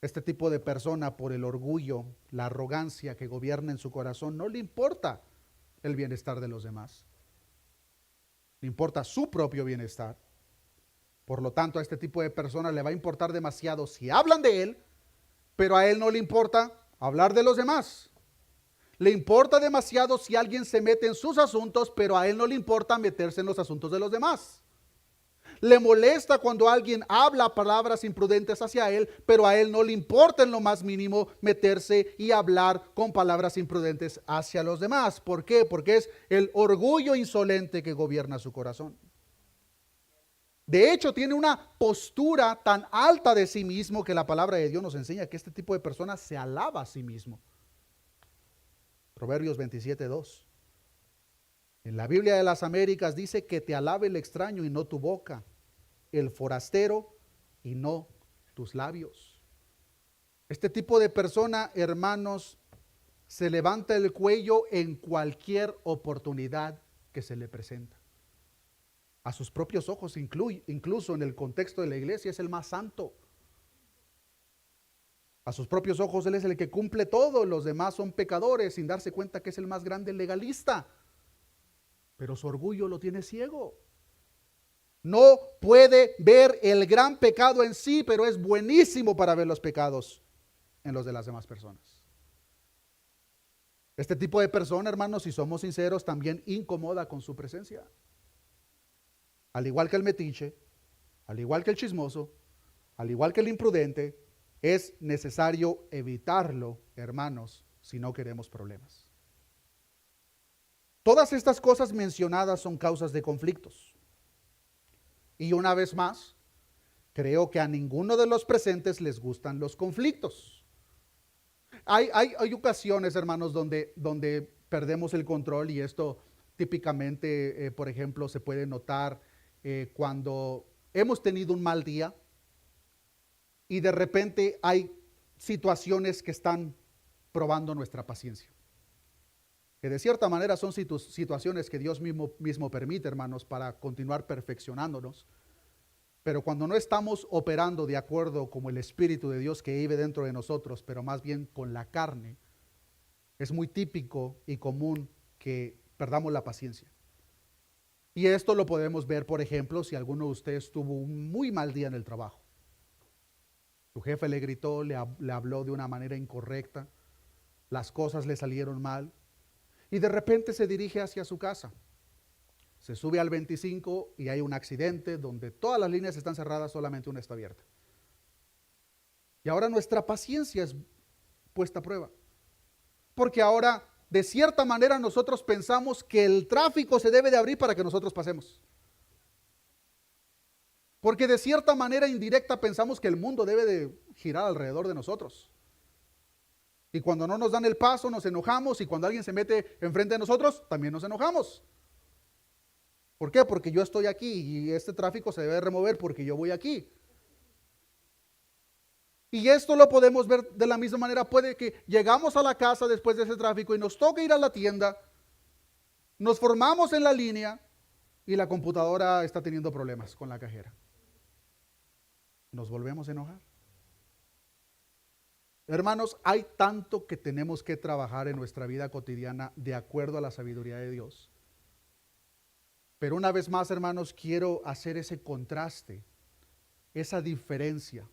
Este tipo de persona, por el orgullo, la arrogancia que gobierna en su corazón, no le importa el bienestar de los demás. Le importa su propio bienestar. Por lo tanto, a este tipo de persona le va a importar demasiado si hablan de él, pero a él no le importa hablar de los demás. Le importa demasiado si alguien se mete en sus asuntos, pero a él no le importa meterse en los asuntos de los demás. Le molesta cuando alguien habla palabras imprudentes hacia él, pero a él no le importa en lo más mínimo meterse y hablar con palabras imprudentes hacia los demás. ¿Por qué? Porque es el orgullo insolente que gobierna su corazón. De hecho, tiene una postura tan alta de sí mismo que la palabra de Dios nos enseña que este tipo de persona se alaba a sí mismo. Proverbios 27:2. En la Biblia de las Américas dice que te alabe el extraño y no tu boca, el forastero y no tus labios. Este tipo de persona, hermanos, se levanta el cuello en cualquier oportunidad que se le presenta. A sus propios ojos, incluso en el contexto de la iglesia, es el más santo. A sus propios ojos, él es el que cumple todo, los demás son pecadores, sin darse cuenta que es el más grande legalista. Pero su orgullo lo tiene ciego. No puede ver el gran pecado en sí, pero es buenísimo para ver los pecados en los de las demás personas. Este tipo de persona, hermanos, si somos sinceros, también incomoda con su presencia. Al igual que el metiche, al igual que el chismoso, al igual que el imprudente, es necesario evitarlo, hermanos, si no queremos problemas. Todas estas cosas mencionadas son causas de conflictos. Y una vez más, creo que a ninguno de los presentes les gustan los conflictos. Hay ocasiones, hermanos, donde perdemos el control, y esto típicamente, por ejemplo, se puede notar cuando hemos tenido un mal día y de repente hay situaciones que están probando nuestra paciencia. Que de cierta manera son situaciones que Dios mismo permite, hermanos, para continuar perfeccionándonos. Pero cuando no estamos operando de acuerdo como el Espíritu de Dios que vive dentro de nosotros, pero más bien con la carne, es muy típico y común que perdamos la paciencia. Y esto lo podemos ver, por ejemplo, si alguno de ustedes tuvo un muy mal día en el trabajo. Su jefe le gritó, le habló de una manera incorrecta, las cosas le salieron mal. Y de repente se dirige hacia su casa. Se sube al 25 y hay un accidente donde todas las líneas están cerradas, solamente una está abierta. Y ahora nuestra paciencia es puesta a prueba. Porque ahora, de cierta manera, nosotros pensamos que el tráfico se debe de abrir para que nosotros pasemos. Porque de cierta manera indirecta pensamos que el mundo debe de girar alrededor de nosotros. Y cuando no nos dan el paso, nos enojamos. Y cuando alguien se mete enfrente de nosotros, también nos enojamos. ¿Por qué? Porque yo estoy aquí y este tráfico se debe remover porque yo voy aquí. Y esto lo podemos ver de la misma manera. Puede que llegamos a la casa después de ese tráfico y nos toca ir a la tienda. Nos formamos en la línea y la computadora está teniendo problemas con la cajera. Nos volvemos a enojar. Hermanos, hay tanto que tenemos que trabajar en nuestra vida cotidiana de acuerdo a la sabiduría de Dios. Pero una vez más, hermanos, quiero hacer ese contraste, esa diferencia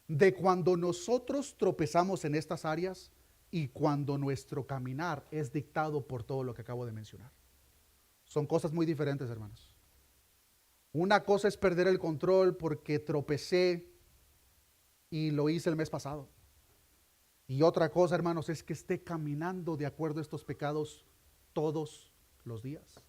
de cuando nosotros tropezamos en estas áreas y cuando nuestro caminar es dictado por todo lo que acabo de mencionar. Son cosas muy diferentes, hermanos. Una cosa es perder el control porque tropecé y lo hice el mes pasado. Y otra cosa, hermanos, es que esté caminando de acuerdo a estos pecados todos los días.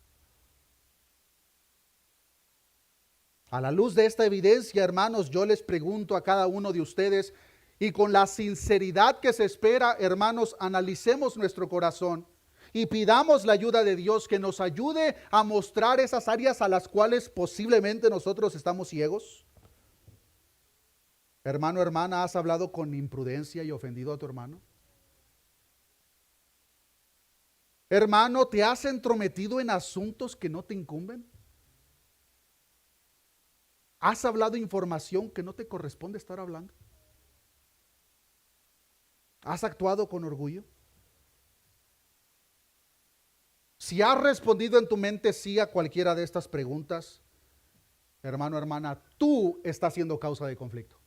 A la luz de esta evidencia, hermanos, yo les pregunto a cada uno de ustedes, y con la sinceridad que se espera, hermanos, analicemos nuestro corazón y pidamos la ayuda de Dios que nos ayude a mostrar esas áreas a las cuales posiblemente nosotros estamos ciegos. Hermano, hermana, ¿has hablado con imprudencia y ofendido a tu hermano? Hermano, ¿te has entrometido en asuntos que no te incumben? ¿Has hablado información que no te corresponde estar hablando? ¿Has actuado con orgullo? Si has respondido en tu mente sí a cualquiera de estas preguntas, hermano, hermana, tú estás siendo causa de conflicto.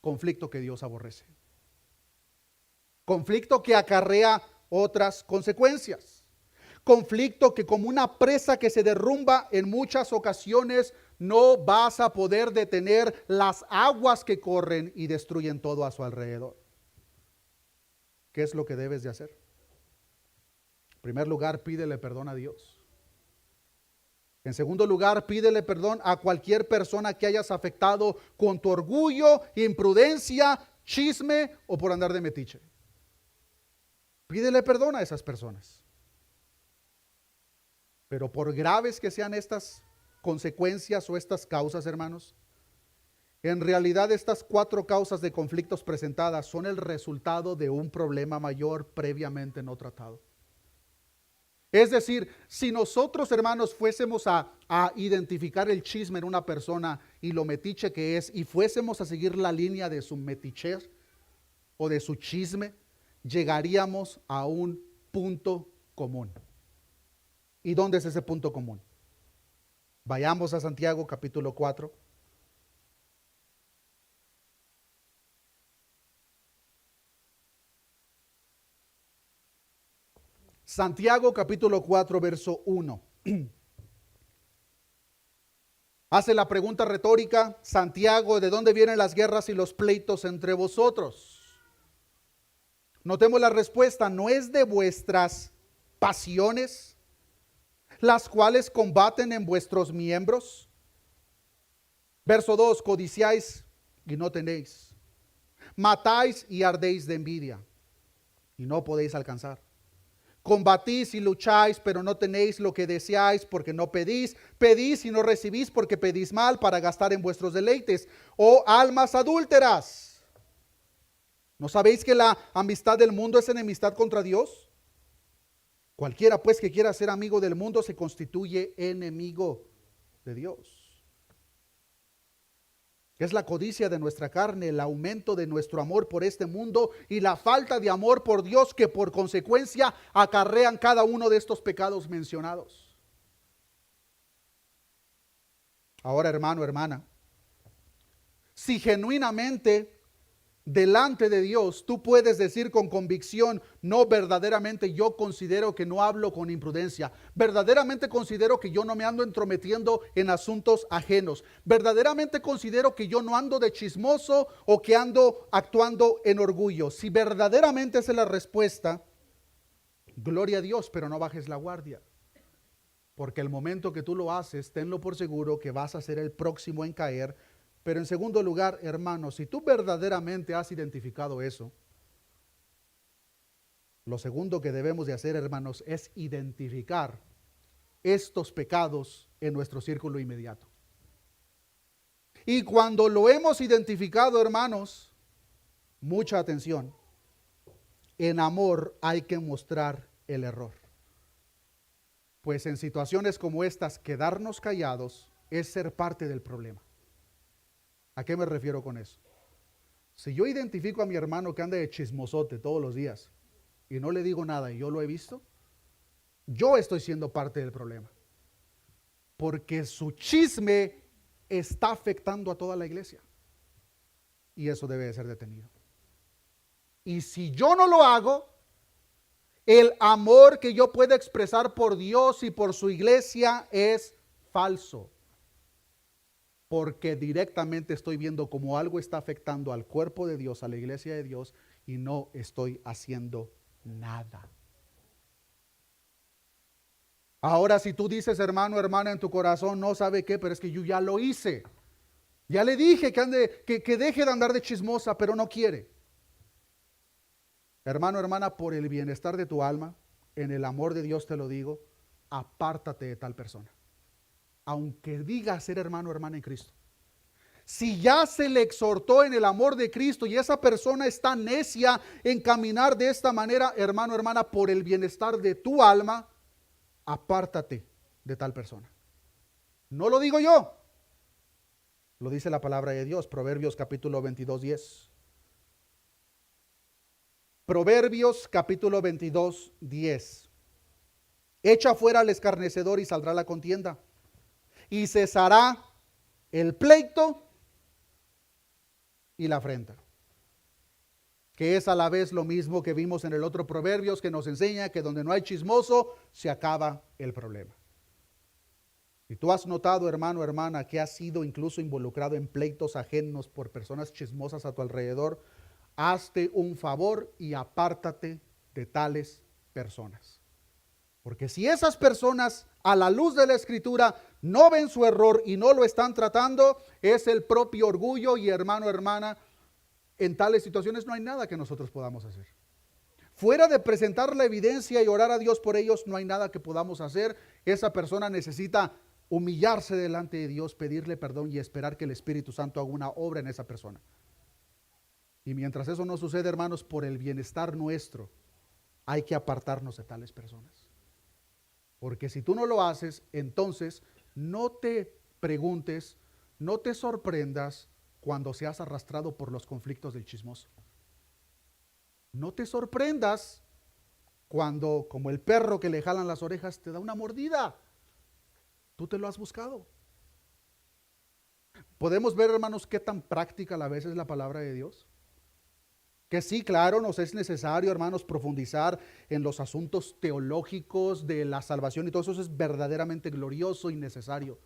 Conflicto que Dios aborrece. Conflicto que acarrea otras consecuencias. Conflicto que como una presa que se derrumba en muchas ocasiones no vas a poder detener las aguas que corren y destruyen todo a su alrededor. ¿Qué es lo que debes de hacer? En primer lugar, pídele perdón a Dios. En segundo lugar, pídele perdón a cualquier persona que hayas afectado con tu orgullo, imprudencia, chisme o por andar de metiche. Pídele perdón a esas personas. Pero por graves que sean estas consecuencias o estas causas, hermanos, en realidad estas 4 causas de conflictos presentadas son el resultado de un problema mayor previamente no tratado. Es decir, si nosotros, hermanos, fuésemos a identificar el chisme en una persona y lo metiche que es, y fuésemos a seguir la línea de su metichez o de su chisme, llegaríamos a un punto común. ¿Y dónde es ese punto común? Vayamos a Santiago capítulo 4. Santiago capítulo 4 verso 1. Hace la pregunta retórica, Santiago, ¿de dónde vienen las guerras y los pleitos entre vosotros? Notemos la respuesta, ¿no es de vuestras pasiones las cuales combaten en vuestros miembros? Verso 2, codiciáis y no tenéis, matáis y ardéis de envidia y no podéis alcanzar. Combatís y lucháis, pero no tenéis lo que deseáis porque no pedís. Pedís y no recibís porque pedís mal para gastar en vuestros deleites. Oh almas adúlteras, ¿no sabéis que la amistad del mundo es enemistad contra Dios? Cualquiera pues que quiera ser amigo del mundo se constituye enemigo de Dios. Es la codicia de nuestra carne, el aumento de nuestro amor por este mundo y la falta de amor por Dios que por consecuencia acarrean cada uno de estos pecados mencionados. Ahora, hermano, hermana, si genuinamente delante de Dios tú puedes decir con convicción, no, verdaderamente yo considero que no hablo con imprudencia, verdaderamente considero que yo no me ando entrometiendo en asuntos ajenos, verdaderamente considero que yo no ando de chismoso o que ando actuando en orgullo. Si verdaderamente esa es la respuesta, gloria a Dios, pero no bajes la guardia. porque el momento que tú lo haces, tenlo por seguro que vas a ser el próximo en caer. Pero en segundo lugar, hermano, si tú verdaderamente has identificado eso, lo segundo que debemos de hacer, hermanos, es identificar estos pecados en nuestro círculo inmediato. Y cuando lo hemos identificado, hermanos, mucha atención, en amor hay que mostrar el error. Pues en situaciones como estas, quedarnos callados es ser parte del problema. ¿A qué me refiero con eso? Si yo identifico a mi hermano que anda de chismosote todos los días y no le digo nada y yo lo he visto, yo estoy siendo parte del problema. Porque su chisme está afectando a toda la iglesia. Y eso debe de ser detenido. Y si yo no lo hago, el amor que yo pueda expresar por Dios y por su iglesia es falso. Porque directamente estoy viendo cómo algo está afectando al cuerpo de Dios, a la iglesia de Dios, y no estoy haciendo nada. Ahora, si tú dices, hermano, hermana, en tu corazón, no sabe qué, pero es que yo ya lo hice. Ya le dije que deje de andar de chismosa, pero no quiere. Hermano, hermana, por el bienestar de tu alma, en el amor de Dios te lo digo, apártate de tal persona. Aunque diga ser hermano, hermana en Cristo. Si ya se le exhortó en el amor de Cristo y esa persona está necia en caminar de esta manera, hermano, hermana, por el bienestar de tu alma, apártate de tal persona. No lo digo yo, lo dice la palabra de Dios, Proverbios capítulo 22, 10. Proverbios capítulo 22, 10. Echa fuera al escarnecedor y saldrá la contienda, y cesará el pleito y la afrenta. Que es a la vez lo mismo que vimos en el otro Proverbios, que nos enseña que donde no hay chismoso, se acaba el problema. Si tú has notado, hermano, hermana, que has sido incluso involucrado en pleitos ajenos por personas chismosas a tu alrededor, hazte un favor y apártate de tales personas. Porque si esas personas, a la luz de la Escritura, no ven su error y no lo están tratando, es el propio orgullo. Y hermano, hermana, en tales situaciones no hay nada que nosotros podamos hacer. Fuera de presentar la evidencia y orar a Dios por ellos, no hay nada que podamos hacer. Esa persona necesita humillarse delante de Dios, pedirle perdón y esperar que el Espíritu Santo haga una obra en esa persona. Y mientras eso no sucede, hermanos, por el bienestar nuestro, hay que apartarnos de tales personas. Porque si tú no lo haces, entonces no te preguntes, no te sorprendas cuando seas arrastrado por los conflictos del chismoso. No te sorprendas cuando, como el perro que le jalan las orejas, te da una mordida. Tú te lo has buscado. Podemos ver, hermanos, qué tan práctica a veces es la palabra de Dios. Que sí, claro, nos es necesario, hermanos, profundizar en los asuntos teológicos de la salvación y todo eso es verdaderamente glorioso y necesario.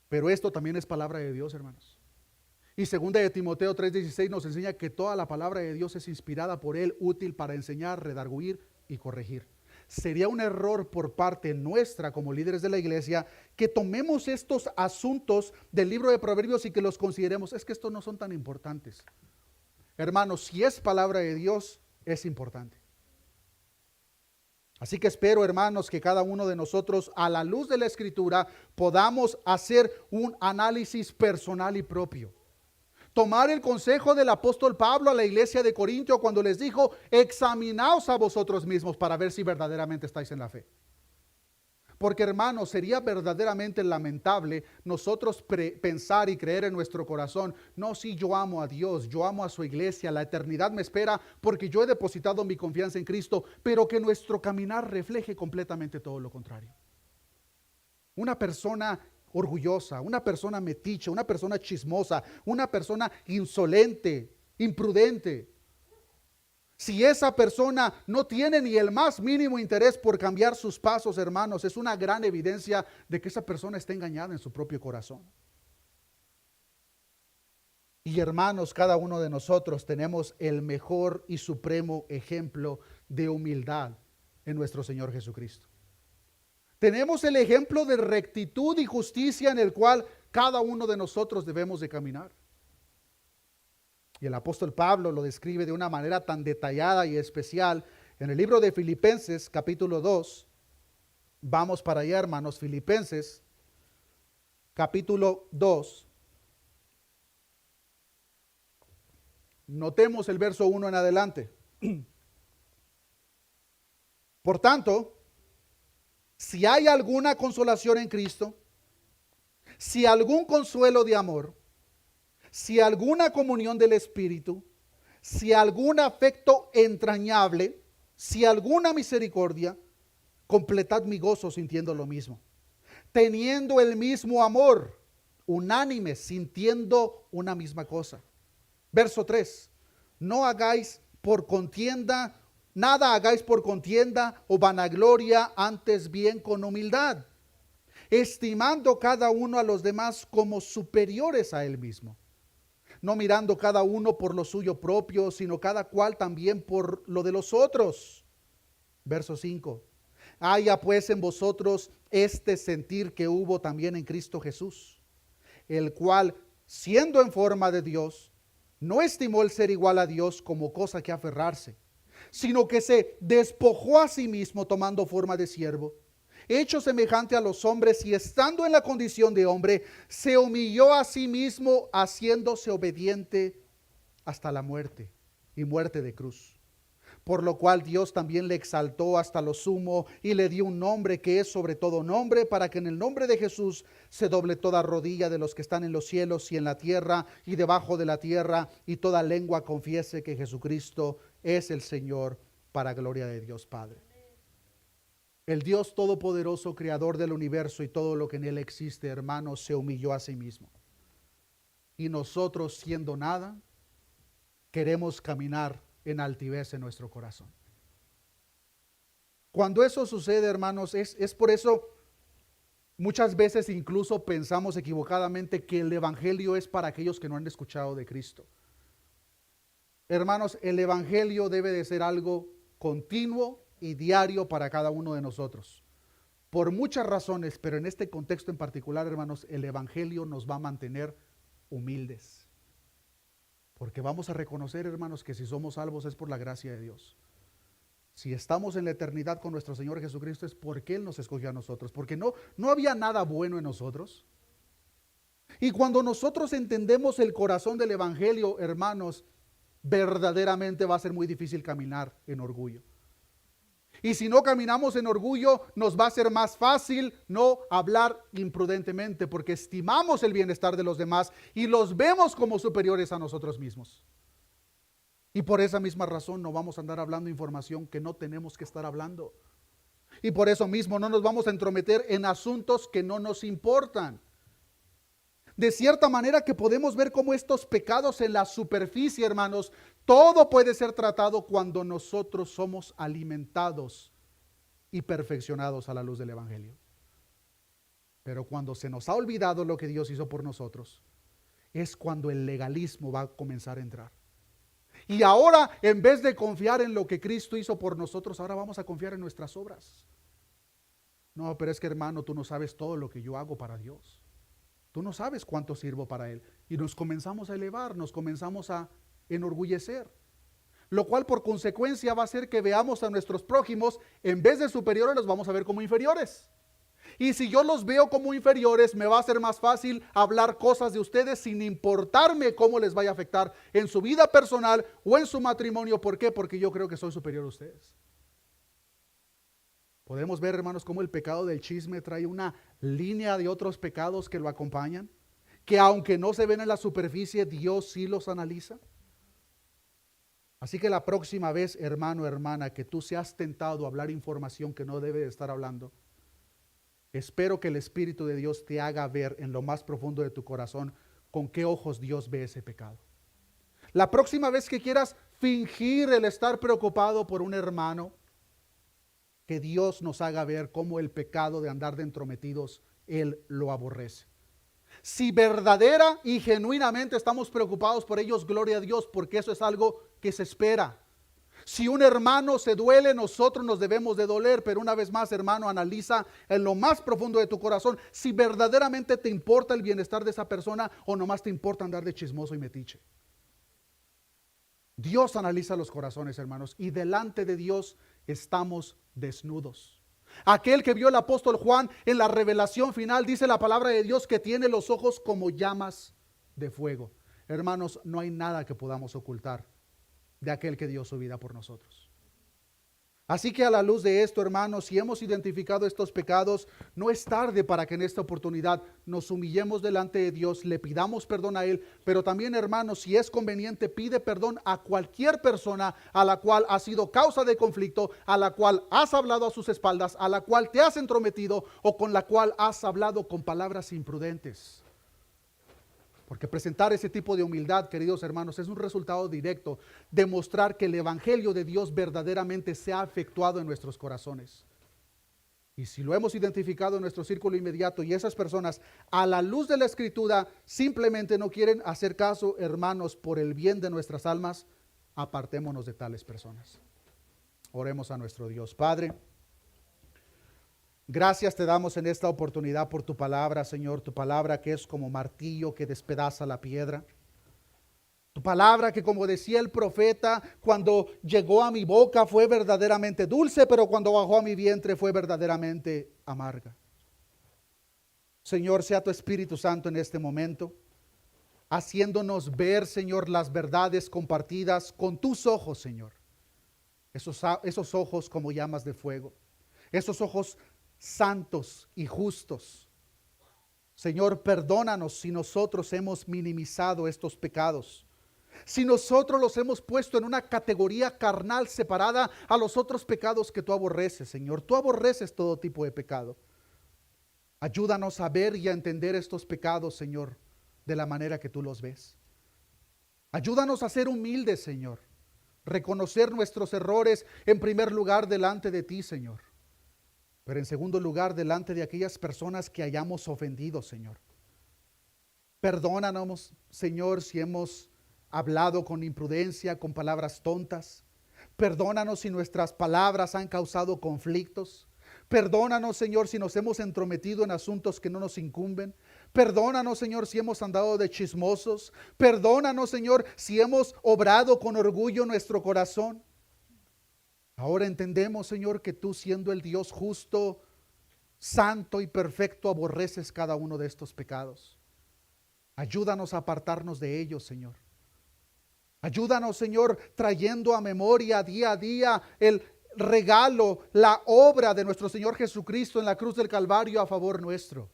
Pero esto también es palabra de Dios, hermanos. Y segunda de Timoteo 3:16 nos enseña que toda la palabra de Dios es inspirada por Él, útil para enseñar, redarguir y corregir. Sería un error por parte nuestra como líderes de la iglesia que tomemos estos asuntos del libro de Proverbios y que los consideremos, es que estos no son tan importantes. Hermanos, si es palabra de Dios, es importante. Así que espero, hermanos, que cada uno de nosotros, a la luz de la Escritura, podamos hacer un análisis personal y propio. Tomar el consejo del apóstol Pablo a la iglesia de Corintio cuando les dijo, examinaos a vosotros mismos para ver si verdaderamente estáis en la fe. Porque, hermanos, sería verdaderamente lamentable nosotros pensar y creer en nuestro corazón, no, sí, yo amo a Dios, yo amo a su iglesia, la eternidad me espera porque yo he depositado mi confianza en Cristo, pero que nuestro caminar refleje completamente todo lo contrario. Una persona orgullosa, una persona metiche, una persona chismosa, una persona insolente, imprudente. Si esa persona no tiene ni el más mínimo interés por cambiar sus pasos, hermanos, es una gran evidencia de que esa persona está engañada en su propio corazón. Y hermanos, cada uno de nosotros tenemos el mejor y supremo ejemplo de humildad en nuestro Señor Jesucristo. Tenemos el ejemplo de rectitud y justicia en el cual cada uno de nosotros debemos de caminar. Y el apóstol Pablo lo describe de una manera tan detallada y especial en el libro de Filipenses, capítulo 2. Vamos para allá, hermanos, Filipenses, capítulo 2. Notemos el verso 1 en adelante. Por tanto, si hay alguna consolación en Cristo, si algún consuelo de amor, si alguna comunión del Espíritu, si algún afecto entrañable, si alguna misericordia, completad mi gozo sintiendo lo mismo, teniendo el mismo amor, unánimes, sintiendo una misma cosa. Verso 3, no hagáis por contienda, nada hagáis por contienda o vanagloria, antes bien con humildad, estimando cada uno a los demás como superiores a él mismo, no mirando cada uno por lo suyo propio, sino cada cual también por lo de los otros. Verso 5, haya pues en vosotros este sentir que hubo también en Cristo Jesús, el cual, siendo en forma de Dios, no estimó el ser igual a Dios como cosa que aferrarse, sino que se despojó a sí mismo tomando forma de siervo, hecho semejante a los hombres, y estando en la condición de hombre, se humilló a sí mismo, haciéndose obediente hasta la muerte, y muerte de cruz. Por lo cual Dios también le exaltó hasta lo sumo y le dio un nombre que es sobre todo nombre, para que en el nombre de Jesús se doble toda rodilla de los que están en los cielos y en la tierra y debajo de la tierra, y toda lengua confiese que Jesucristo es el Señor, para gloria de Dios Padre. El Dios todopoderoso, creador del universo y todo lo que en él existe, hermanos, se humilló a sí mismo. Y nosotros, siendo nada, queremos caminar en altivez en nuestro corazón. Cuando eso sucede, hermanos, es por eso muchas veces incluso pensamos equivocadamente que el evangelio es para aquellos que no han escuchado de Cristo. Hermanos, el evangelio debe de ser algo continuo y diario para cada uno de nosotros, por muchas razones, pero en este contexto en particular, hermanos, el evangelio nos va a mantener humildes. Porque vamos a reconocer, hermanos, que si somos salvos es por la gracia de Dios. Si estamos en la eternidad con nuestro Señor Jesucristo es porque Él nos escogió a nosotros, porque no había nada bueno en nosotros. Y cuando nosotros entendemos el corazón del evangelio, hermanos, verdaderamente va a ser muy difícil caminar en orgullo. Y si no caminamos en orgullo, nos va a ser más fácil no hablar imprudentemente, porque estimamos el bienestar de los demás y los vemos como superiores a nosotros mismos. Y por esa misma razón no vamos a andar hablando información que no tenemos que estar hablando. Y por eso mismo no nos vamos a entrometer en asuntos que no nos importan. De cierta manera que podemos ver cómo estos pecados en la superficie, hermanos, todo puede ser tratado cuando nosotros somos alimentados y perfeccionados a la luz del evangelio. Pero cuando se nos ha olvidado lo que Dios hizo por nosotros, es cuando el legalismo va a comenzar a entrar. Y ahora, en vez de confiar en lo que Cristo hizo por nosotros, ahora vamos a confiar en nuestras obras. No, pero es que, hermano, tú no sabes todo lo que yo hago para Dios. Tú no sabes cuánto sirvo para Él. Y nos comenzamos a elevar, nos comenzamos a enorgullecer. Lo cual por consecuencia va a hacer que veamos a nuestros prójimos, en vez de superiores, los vamos a ver como inferiores. Y si yo los veo como inferiores, me va a ser más fácil hablar cosas de ustedes sin importarme cómo les vaya a afectar en su vida personal o en su matrimonio. ¿Por qué? Porque yo creo que soy superior a ustedes. Podemos ver, hermanos, cómo el pecado del chisme trae una línea de otros pecados que lo acompañan, que aunque no se ven en la superficie, Dios sí los analiza. Así que la próxima vez, hermano, hermana, que tú seas tentado a hablar información que no debe de estar hablando, espero que el Espíritu de Dios te haga ver en lo más profundo de tu corazón con qué ojos Dios ve ese pecado. La próxima vez que quieras fingir el estar preocupado por un hermano, que Dios nos haga ver cómo el pecado de andar de entrometidos, Él lo aborrece. Si verdadera y genuinamente estamos preocupados por ellos, gloria a Dios, porque eso es algo que se espera. Si un hermano se duele, nosotros nos debemos de doler, pero una vez más, hermano, analiza en lo más profundo de tu corazón si verdaderamente te importa el bienestar de esa persona o nomás te importa andar de chismoso y metiche. Dios analiza los corazones, hermanos, y delante de Dios estamos desnudos. Aquel que vio el apóstol Juan en la revelación final, dice la palabra de Dios, que tiene los ojos como llamas de fuego. Hermanos, no hay nada que podamos ocultar de aquel que dio su vida por nosotros. Así que a la luz de esto, hermanos, si hemos identificado estos pecados, no es tarde para que en esta oportunidad nos humillemos delante de Dios, le pidamos perdón a Él, pero también, hermanos, si es conveniente, pide perdón a cualquier persona a la cual ha sido causa de conflicto, a la cual has hablado a sus espaldas, a la cual te has entrometido o con la cual has hablado con palabras imprudentes. Porque presentar ese tipo de humildad, queridos hermanos, es un resultado directo de mostrar que el Evangelio de Dios verdaderamente se ha efectuado en nuestros corazones. Y si lo hemos identificado en nuestro círculo inmediato y esas personas a la luz de la Escritura simplemente no quieren hacer caso, hermanos, por el bien de nuestras almas, apartémonos de tales personas. Oremos a nuestro Dios. Padre, gracias te damos en esta oportunidad por tu palabra, Señor, tu palabra que es como martillo que despedaza la piedra. Tu palabra que, como decía el profeta, cuando llegó a mi boca fue verdaderamente dulce, pero cuando bajó a mi vientre fue verdaderamente amarga. Señor, sea tu Espíritu Santo en este momento, haciéndonos ver, Señor, las verdades compartidas con tus ojos, Señor. Esos ojos como llamas de fuego, esos ojos santos y justos. Señor, perdónanos si nosotros hemos minimizado estos pecados, si nosotros los hemos puesto en una categoría carnal separada a los otros pecados que tú aborreces, Señor. Tú aborreces todo tipo de pecado. Ayúdanos a ver y a entender estos pecados, Señor, de la manera que tú los ves. Ayúdanos a ser humildes, Señor, reconocer nuestros errores en primer lugar delante de ti, Señor, pero en segundo lugar delante de aquellas personas que hayamos ofendido, Señor. Perdónanos, Señor, si hemos hablado con imprudencia, con palabras tontas. Perdónanos si nuestras palabras han causado conflictos. Perdónanos, Señor, si nos hemos entrometido en asuntos que no nos incumben. Perdónanos, Señor, si hemos andado de chismosos. Perdónanos, Señor, si hemos obrado con orgullo nuestro corazón. Ahora entendemos, Señor, que tú, siendo el Dios justo, santo y perfecto, aborreces cada uno de estos pecados. Ayúdanos a apartarnos de ellos, Señor. Ayúdanos, Señor, trayendo a memoria día a día el regalo, la obra de nuestro Señor Jesucristo en la cruz del Calvario a favor nuestro.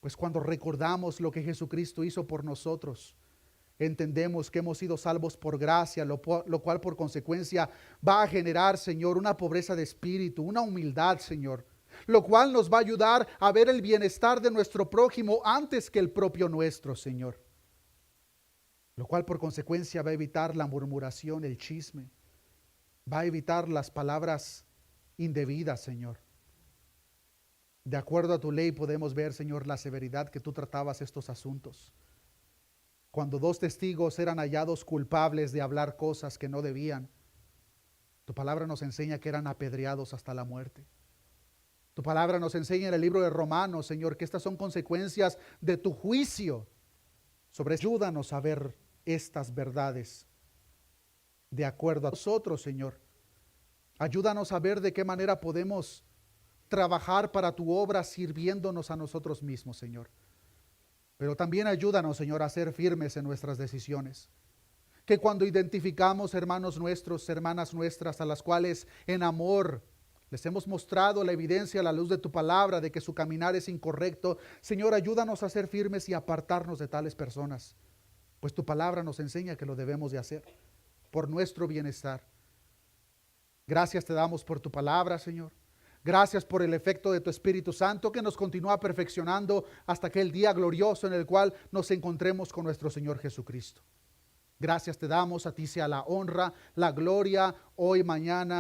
Pues cuando recordamos lo que Jesucristo hizo por nosotros, entendemos que hemos sido salvos por gracia, lo cual por consecuencia va a generar, Señor, una pobreza de espíritu, una humildad, Señor, lo cual nos va a ayudar a ver el bienestar de nuestro prójimo antes que el propio nuestro, Señor. Lo cual por consecuencia va a evitar la murmuración, el chisme, va a evitar las palabras indebidas, Señor. De acuerdo a tu ley podemos ver, Señor, la severidad que tú tratabas estos asuntos. Cuando dos testigos eran hallados culpables de hablar cosas que no debían, tu palabra nos enseña que eran apedreados hasta la muerte. Tu palabra nos enseña en el libro de Romanos, Señor, que estas son consecuencias de tu juicio. Ayúdanos a ver estas verdades de acuerdo a nosotros, Señor. Ayúdanos a ver de qué manera podemos trabajar para tu obra sirviéndonos a nosotros mismos, Señor. Pero también ayúdanos, Señor, a ser firmes en nuestras decisiones. Que cuando identificamos hermanos nuestros, hermanas nuestras, a las cuales en amor les hemos mostrado la evidencia a la luz de tu palabra de que su caminar es incorrecto, Señor, ayúdanos a ser firmes y apartarnos de tales personas. Pues tu palabra nos enseña que lo debemos de hacer por nuestro bienestar. Gracias te damos por tu palabra, Señor. Gracias por el efecto de tu Espíritu Santo que nos continúa perfeccionando hasta aquel día glorioso en el cual nos encontremos con nuestro Señor Jesucristo. Gracias te damos, a ti sea la honra, la gloria, hoy, mañana